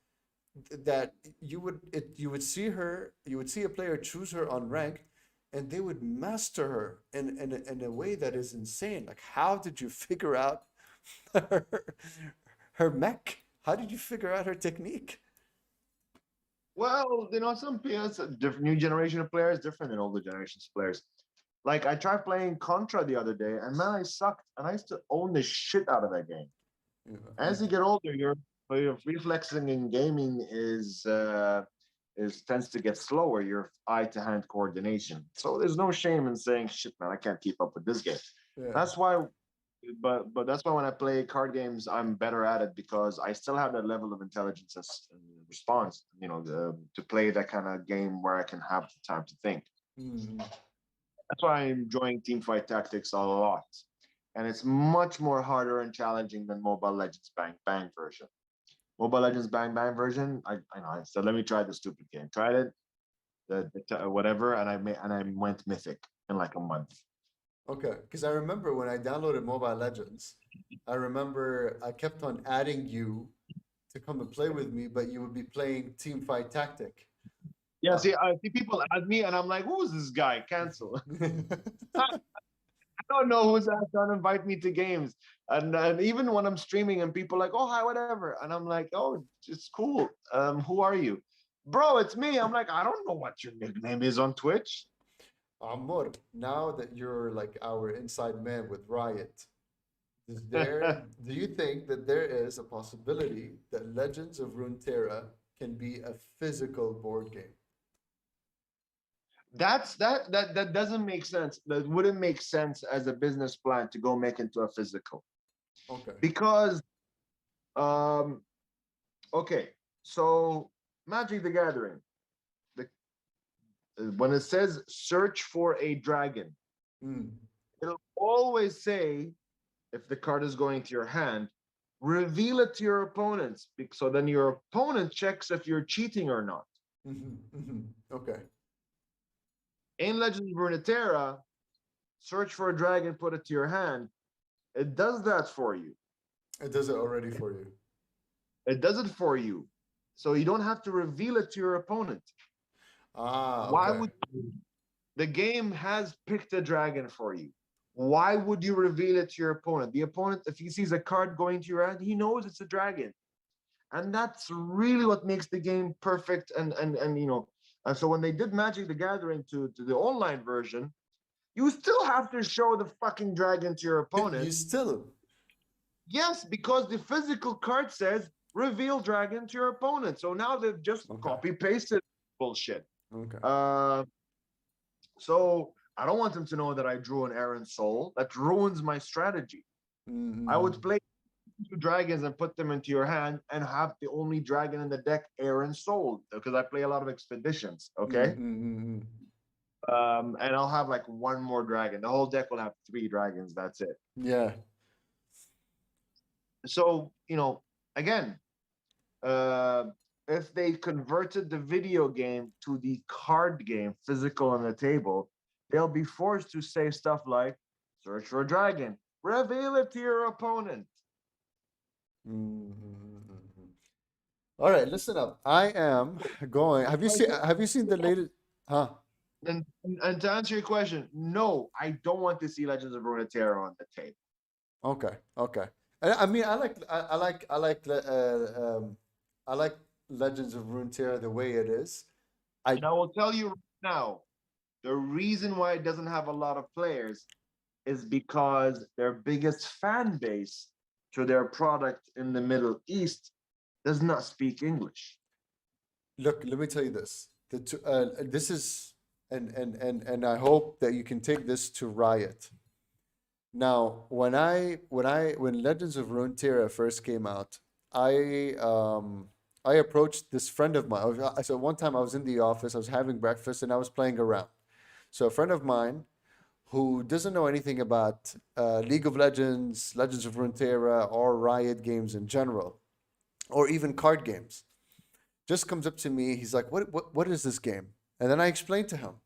that you would see a player choose her on ranked, and they would master her in a way that is insane. Like, how did you figure out her, her mech? How did you figure out her technique? Well, some players, different new generation of players, different than older generations of players. Like I tried playing Contra the other day, and man, I sucked, and I used to own the shit out of that game. Yeah, yeah. As you get older, your reflexing in gaming is tends to get slower. Your eye to hand coordination. So there's no shame in saying, "Shit, man, I can't keep up with this game." Yeah. That's why, but that's why when I play card games, I'm better at it because I still have that level of intelligence and response. To play that kind of game where I can have the time to think. Mhm. That's why I'm enjoying Teamfight Tactics a lot. And it's much more harder and challenging than Mobile Legends Bang Bang version. Mobile Legends Bang Bang version, I know. I said, let me try the stupid game. Tried it, whatever, and I went mythic in like a month. Okay, because I remember when I downloaded Mobile Legends, I remember I kept on adding you to come and play with me, but you would be playing Team Fight Tactic. Yeah, Uh, see, I see people add me, and I'm like, who is this guy? Cancel. I don't know who's trying to invite me to games, and even when I'm streaming and people like, oh hi, whatever, and I'm like, oh, it's cool. Who are you, bro? It's me. I'm like, I don't know what your nickname is on Twitch. Amor, now that you're like our inside man with Riot, do you think that there is a possibility that Legends of Runeterra can be a physical board game? That doesn't make sense. That wouldn't make sense as a business plan to go make into a physical Okay. because um okay, so Magic the Gathering, the when it says search for a dragon, Mm. it'll always say if the card is going to your hand, reveal it to your opponents, so then your opponent checks if you're cheating or not. Okay. In Legends of Runeterra, search for a dragon, put it to your hand. It does that for you. It does it already for you. It does it for you. So you don't have to reveal it to your opponent. Ah, Why okay. would the game has picked a dragon for you? Why would you reveal it to your opponent? The opponent, if he sees a card going to your hand, he knows it's a dragon. And that's really what makes the game perfect. And so when they did Magic the Gathering to the online version, you still have to show the fucking dragon to your You opponent. still. Yes, because the physical card says reveal dragon to your opponent. So now they've just Okay. copy pasted bullshit. Okay. Uh, so I don't want them to know that I drew an Aaron Soul. That ruins my strategy. I would Mm-hmm. play two dragons and put them into your hand and have the only dragon in the deck Aaron Soul because I play a lot of expeditions. Okay. Mm-hmm. And I'll have like one more dragon. The whole deck will have three dragons. That's it. Yeah. So, again, uh, if they converted the video game to the card game, physical on the table, they'll be forced to say stuff like, search for a dragon, reveal it to your opponent. Mm-hmm. All right, listen up. I am going. Have you seen the latest? Huh? And to answer your question, no, I don't want to see Legends of Runeterra on the table. Okay. Okay. I mean, I like Legends of Runeterra the way it is. I And I will tell you right now, the reason why it doesn't have a lot of players is because their biggest fan base to their product in the Middle East does not speak English. Look, let me tell you this. This is, and I hope that you can take this to Riot. Now, when Legends of Runeterra first came out, I um I approached this friend of mine. So one time I was in the office, I was having breakfast, and I was playing around. So a friend of mine who doesn't know anything about League of Legends, Legends of Runeterra, or Riot games in general, or even card games, just comes up to me. He's like, what is this game?" And then I explain to him.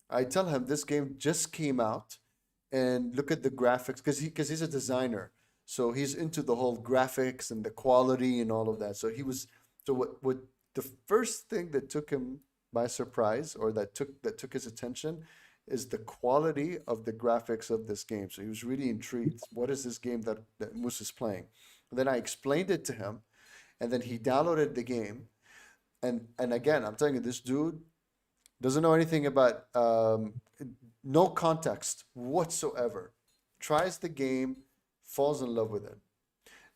I tell him this game just came out, and look at the graphics because he's a designer, so he's into the whole graphics and the quality and all of that. So what the first thing that took him by surprise, or that took his attention, is the quality of the graphics of this game. So he was really intrigued. What is this game that Moose is playing? And then I explained it to him, and then he downloaded the game. And again, I'm telling you, this dude doesn't know anything about no context whatsoever. Tries the game, falls in love with it.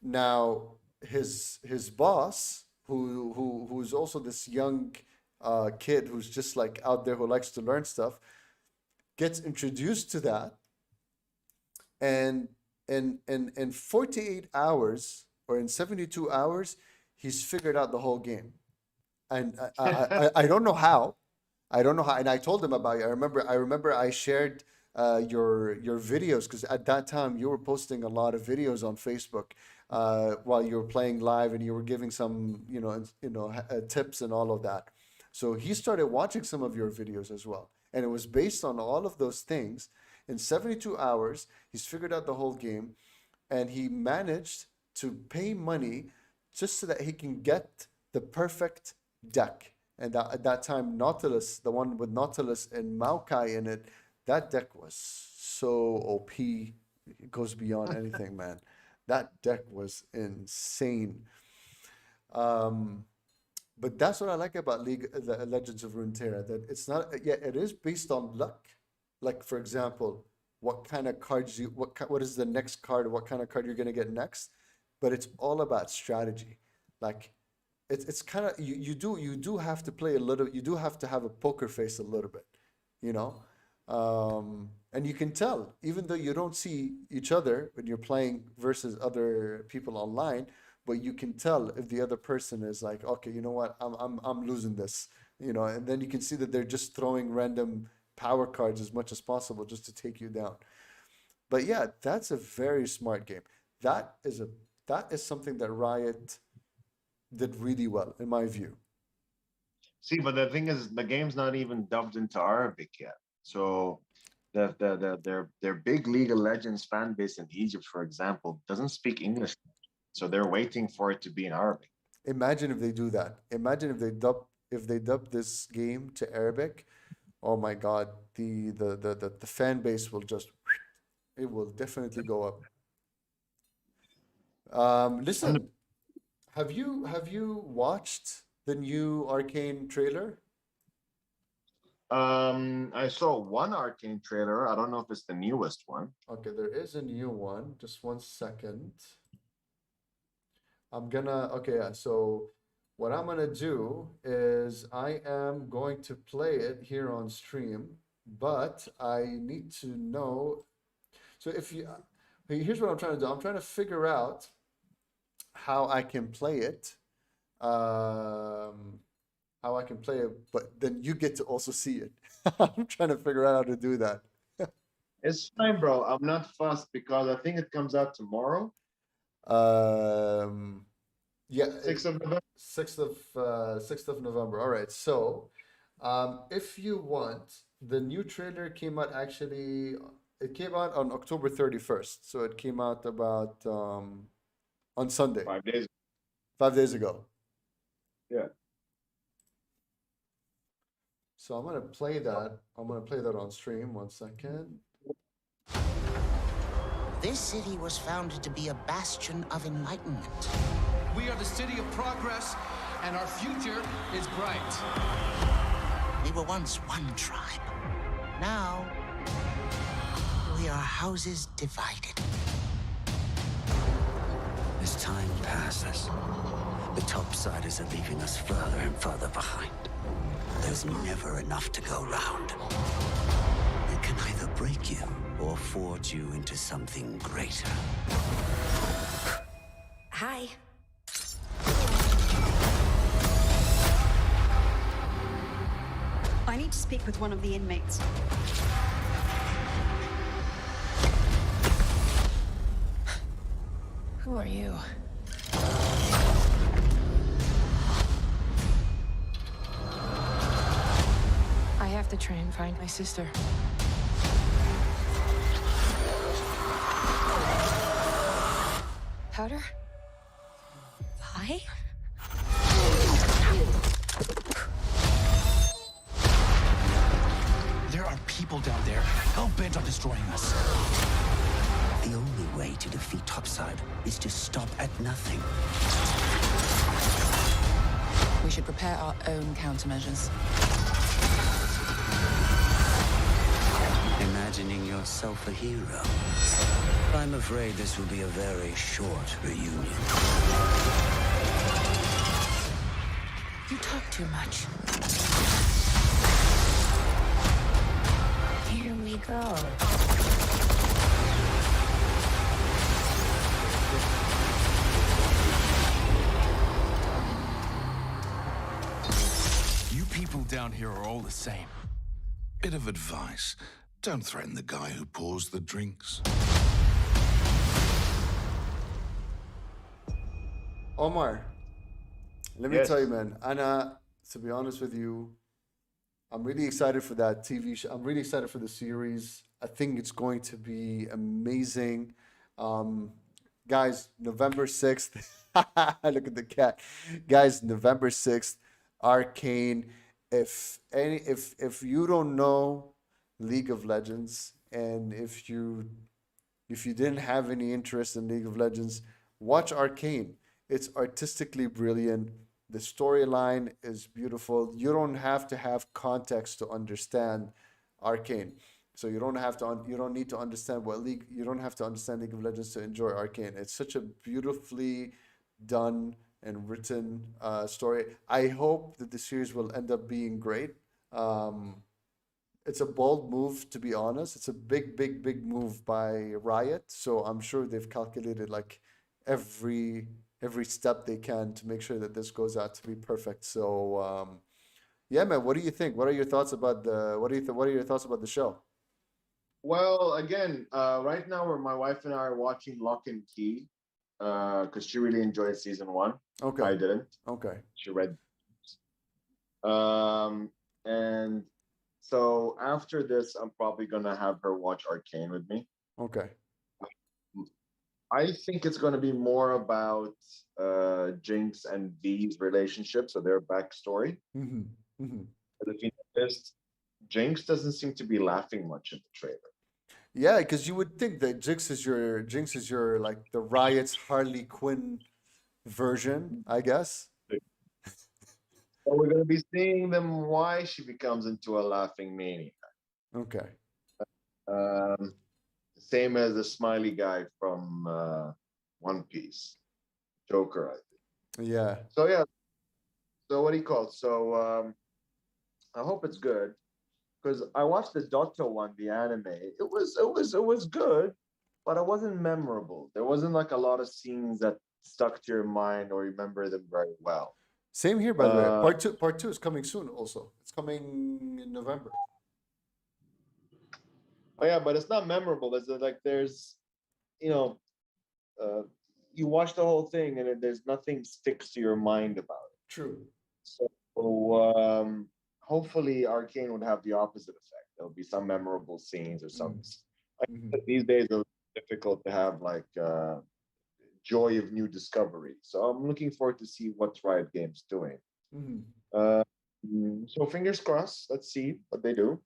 Now his boss, who's also this young kid who's just like out there who likes to learn stuff, gets introduced to that, and in 48 hours or in 72 hours, he's figured out the whole game. And I don't know how. I don't know how. And I told him about it. I remember I shared your videos, because at that time you were posting a lot of videos on Facebook while you were playing live, and you were giving some tips and all of that. So he started watching some of your videos as well, and it was based on all of those things. In 72 hours, he's figured out the whole game, and he managed to pay money just so that he can get the perfect deck. And at that time, Nautilus, the one with Nautilus and Maokai in it, that deck was so OP. It goes beyond anything, man. That deck was insane. But that's what I like about the Legends of Runeterra. That it's not, yeah, it is based on luck. Like, for example, what kind of cards what is the next card, what kind of card you're gonna get next. But it's all about strategy. Like, it's kind of, you do have to play a little, you do have to have a poker face a little bit, you know. And you can tell, even though you don't see each other when you're playing versus other people online, but you can tell if the other person is like, okay, you know what, I'm losing this, you know. And then you can see that they're just throwing random power cards as much as possible just to take you down. But yeah, that's a very smart game. That is something that Riot did really well, in my view. See, but the thing is, the game's not even dubbed into Arabic yet. So their big League of Legends fan base in Egypt, for example, doesn't speak English. So they're waiting for it to be in Arabic. Imagine if they do that. Imagine if they dub this game to Arabic. Oh my God, the fan base will just, it will definitely go up. And Listen, have you watched the new Arcane trailer? I saw one Arcane trailer. I don't know if it's the newest one. Okay, there is a new one. Just one second. Okay, yeah, so what I'm gonna do is I am going to play it here on stream, but I need to know. So here's what I'm trying to do. I'm trying to figure out how I can play it. Um, how I can play it, but then you get to also see it. I'm trying to figure out how to do that. It's fine, bro. I'm not fussed because I think it comes out tomorrow, Um, yeah, 6th of November. 6th of November. All right. So, if you want, the new trailer came out actually. It came out on October 31st. So it came out about on Sunday, 5 days. 5 days ago. Yeah. So I'm gonna play that. I'm gonna play that on stream. One second. This city was founded to be a bastion of enlightenment. We are the city of progress, and our future is bright. We were once one tribe. Now, we are houses divided. As time passes, The topsiders are leaving us further and further behind. There's never enough to go round. It can either break you or forge you into something greater. Hi. I need to speak with one of the inmates. Who are you? I have to try and find my sister. Powder? Hi? There are people down there hell-bent on destroying us. The only way to defeat Topside is to stop at nothing. We should prepare our own countermeasures. Imagining yourself a hero. I'm afraid this will be a very short reunion. You talk too much. Here we go. You people down here are all the same. Bit of advice. Don't threaten the guy who pours the drinks. Omar, let me Yes. tell you, man. Anna, to be honest with you, I'm really excited for that TV show. I'm really excited for the series. I think it's going to be amazing. Guys, November 6th. Look at the cat. Guys, November 6th, Arcane. If you don't know League of Legends, and if you didn't have any interest in League of Legends, watch Arcane. It's artistically brilliant. The storyline is beautiful. You don't have to have context to understand Arcane. So you don't need to understand you don't have to understand League of Legends to enjoy Arcane. It's such a beautifully done and written story. I hope that the series will end up being great. It's a bold move, to be honest. It's a big move by Riot. So I'm sure they've calculated like every step they can to make sure that this goes out to be perfect. So yeah, man, what do you think? What are your thoughts about the show? Well, again, right now where my wife and I are watching Lock and Key, because she really enjoyed season one. Okay. I didn't. Okay. She read. And so after this, I'm probably gonna have her watch Arcane with me. Okay. I think it's gonna be more about Jinx and V's relationship, so their backstory. Mm-hmm. Mm-hmm. But if you noticed, Jinx doesn't seem to be laughing much in the trailer. Yeah, because you would think that Jinx is your like the Riot's Harley Quinn version, I guess. So we're gonna be seeing them why she becomes into a laughing maniac. Okay. Same as the smiley guy from One Piece, Joker, I think. Yeah. So yeah. So what do you call it? So I hope it's good because I watched the Dota one, the anime. It was good, but it wasn't memorable. There wasn't like a lot of scenes that stuck to your mind or remember them very well. Same here, by the way. Part two is coming soon. Also, it's coming in November. Oh yeah, but it's not memorable. There's, you know, you watch the whole thing and there's nothing sticks to your mind about it. True. So hopefully Arcane would have the opposite effect. There'll be some memorable scenes or some. These days it's difficult to have like joy of new discovery. So I'm looking forward to see what Riot Games doing. So fingers crossed. Let's see what they do.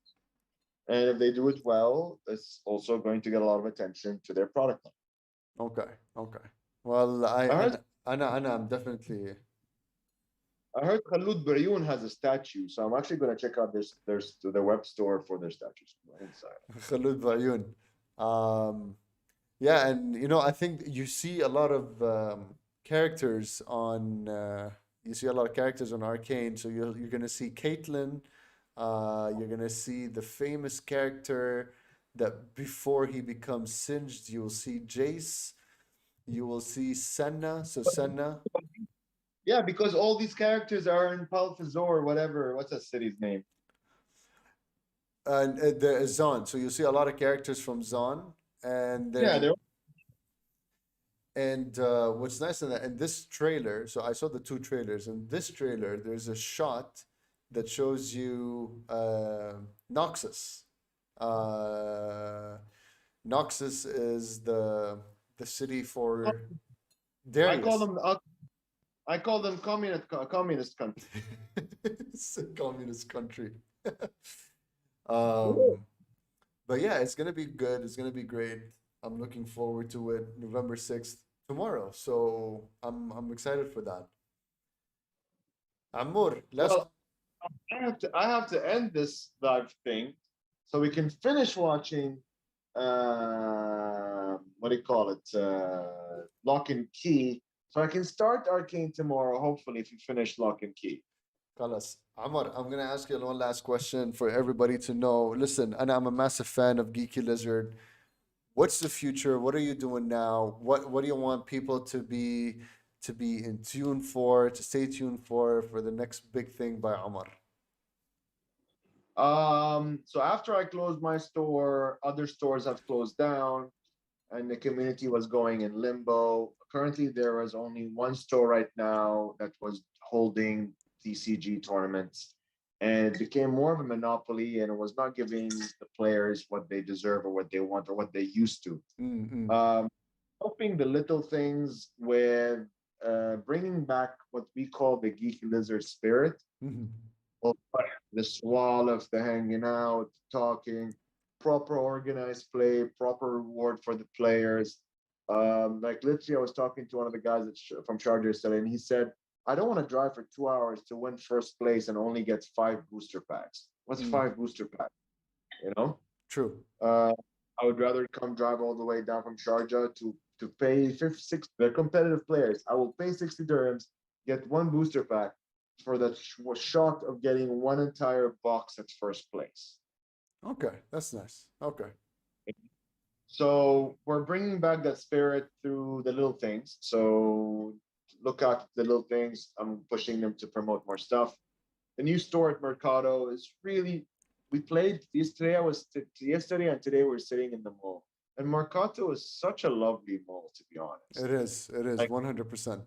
And if they do it well, it's also going to get a lot of attention to their product line. Okay. Okay. Well, I'm definitely. I heard Khalud Bayoun has a statue, so I'm actually going to check out their web store for their statues inside. Khalud Bayoun. Yeah, and I think you see a lot of characters on. You see a lot of characters on Arcane, so you're gonna see Caitlyn. You're gonna see the famous character that before he becomes singed, you will see Jace. You will see Senna. So Senna, Yeah, because all these characters are in Palfazor or whatever. What's that city's name? and there is Zon. So you'll see a lot of characters from Zon, and Yeah, then they're and what's nice in this trailer. So I saw the two trailers. In this trailer, there's a shot that shows you Noxus. Uh, Noxus is the city for I call Darius. them I call them communist country. It's a communist country. Um, but yeah, it's gonna be good. It's gonna be great. I'm looking forward to it. November 6th, tomorrow. So I'm excited for that. Amor, let's Well, I have to end this live thing so we can finish watching what do you call it? Lock and Key. So I can start Arcane tomorrow, hopefully, if you finish Lock and Key. Kalas. Amar, I'm gonna ask you one last question for everybody to know. Listen, and I'm a massive fan of Geeky Lizard. What's the future? What are you doing now? What do you want people to be in tune for, to stay tuned for the next big thing by Omar? So after I closed my store, other stores have closed down and the community was going in limbo. Currently, there is only one store right now that was holding TCG tournaments, and it became more of a monopoly, and it was not giving the players what they deserve or what they want or what they used to. Mm-hmm. Helping the little things with bringing back what we call the geeky lizard spirit. Mm-hmm. Well, the swallow, the hanging out, talking, proper organized play, proper reward for the players. Like literally, I was talking to one of the guys from Charger yesterday, and he said, "I don't want to drive for 2 hours to win first place and only get 5 booster packs. What's 5 booster packs? You know? True. I would rather come drive all the way down from Sharjah to pay 56. They're competitive players. I will pay 60 dirhams, get 1 booster pack for the shot of getting one entire box at first place." Okay, that's nice. Okay. So we're bringing back that spirit through the little things. So look at the little things. I'm pushing them to promote more stuff. The new store at Mercado is really. We played yesterday. Yesterday and today we're sitting in the mall. And Mercado is such a lovely mall, to be honest. It is. It is Like, 100%.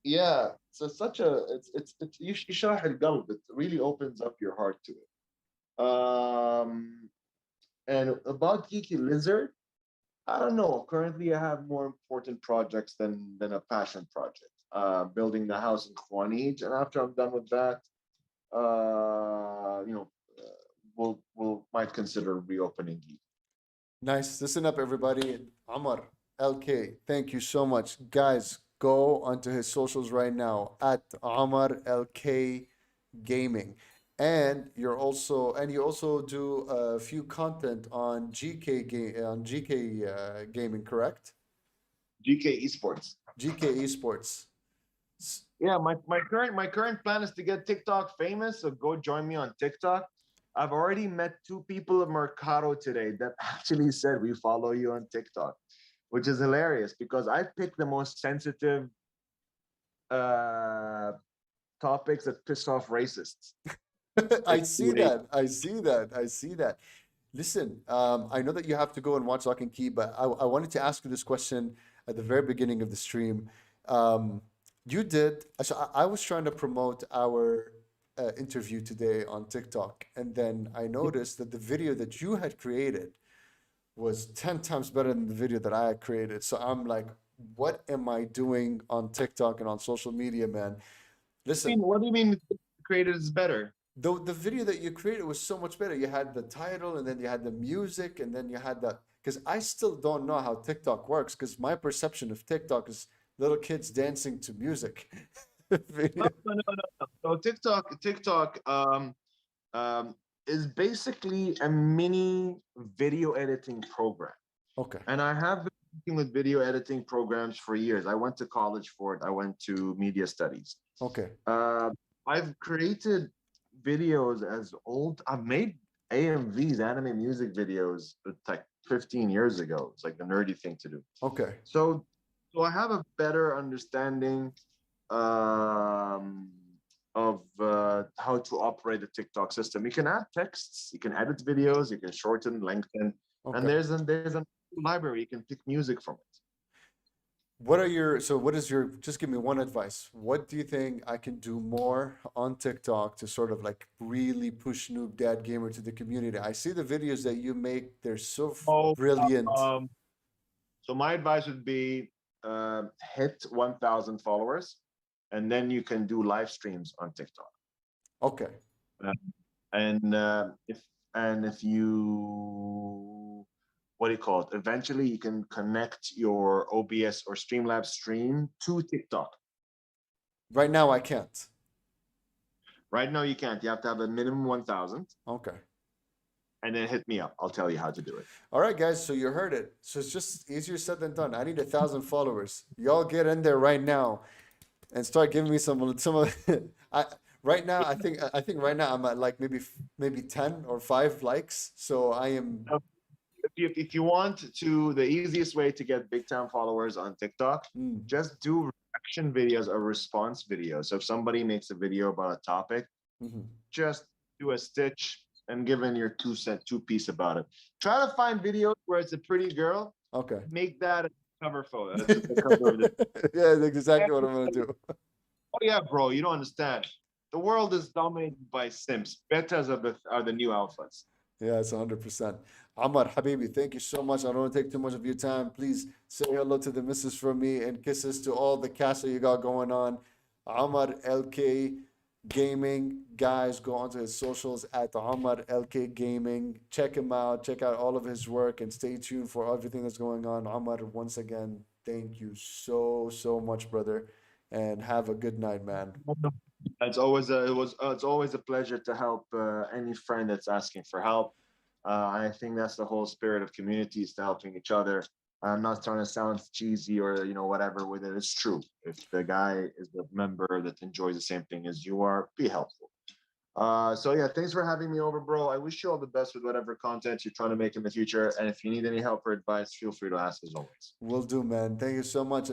yeah, so such a it's يشرح القلب. It really opens up your heart to it. And about Geeky Lizard, I don't know. Currently, I have more important projects than a passion project. Building the house in Kwanij, and after I'm done with that, you know, we'll might consider reopening Geek. Nice. Listen up, everybody. Omar, LK, thank you so much. Guys, go onto his socials right now at Omar LK Gaming. And you also do a few content on GK Gaming, correct? GK Esports. GK Esports. Yeah, my current plan is to get TikTok famous, so go join me on TikTok. I've already met 2 people at Mercado today that actually said we follow you on TikTok, which is hilarious because I picked the most sensitive topics that piss off racists. I see that. I see that. I see that. Listen, I know that you have to go and watch Lock and Key, but I wanted to ask you this question at the very beginning of the stream. You did, so I was trying to promote our interview today on TikTok, and then I noticed that the video that you had created was 10 times better than the video that I had created. So I'm like, what am I doing on TikTok and on social media, man? Listen, What do you mean created is better? the video that you created was so much better. You had the title, and then you had the music, and then you had the, because I still don't know how TikTok works, because my perception of TikTok is little kids dancing to music. No. So TikTok is basically a mini video editing program. Okay. And I have working with video editing programs for years. I went to college for it. I went to media studies. Okay. I've created videos as old. I've made AMVs, anime music videos, like 15 years ago. It's like the nerdy thing to do. Okay. So I have a better understanding um, of how to operate the TikTok system. You can add texts, you can edit videos, you can shorten, lengthen, Okay. and there's a library you can pick music from it. What is your, just give me one advice. What do you think I can do more on TikTok to sort of like really push Noob Dad Gamer to the community? I see the videos that you make, they're so brilliant. So my advice would be hit 1,000 followers, and then you can do live streams on TikTok. Okay. And if you, what do you call it? Eventually, you can connect your OBS or Streamlabs stream to TikTok. Right now, I can't. Right now, you can't. You have to have a minimum 1,000. Okay. And then hit me up. I'll tell you how to do it. All right, guys. So you heard it. So it's just easier said than done. I need 1,000 followers. Y'all get in there right now and start giving me some of. Right now, I think right now I'm at like maybe 10 or 5 likes. So I am. If you want to, the easiest way to get big time followers on TikTok, just do reaction videos or response videos. So if somebody makes a video about a topic, just do a stitch and give in your 2-piece about it. Try to find videos where it's a pretty girl. Okay. Make that a cover photo. That's the cover of Yeah, that's exactly what I'm gonna do. Oh yeah, bro, you don't understand. The world is dominated by simps. Betas are the new alphas. Yeah, it's 100%. Omar, Habibi, thank you so much. I don't want to take too much of your time. Please say hello to the missus from me and kisses to all the cast that you got going on. Omar LK Gaming, guys, go onto his socials at Omar LK Gaming. Check him out. Check out all of his work and stay tuned for everything that's going on. Omar, once again, thank you so much, brother, and have a good night, man. It's always a pleasure to help any friend that's asking for help. I think that's the whole spirit of community, is to helping each other. I'm not trying to sound cheesy or whatever with it. It's true. If the guy is a member that enjoys the same thing as you are, be helpful. So yeah, thanks for having me over, bro. I wish you all the best with whatever content you're trying to make in the future. And if you need any help or advice, feel free to ask as always. Will do, man. Thank you so much.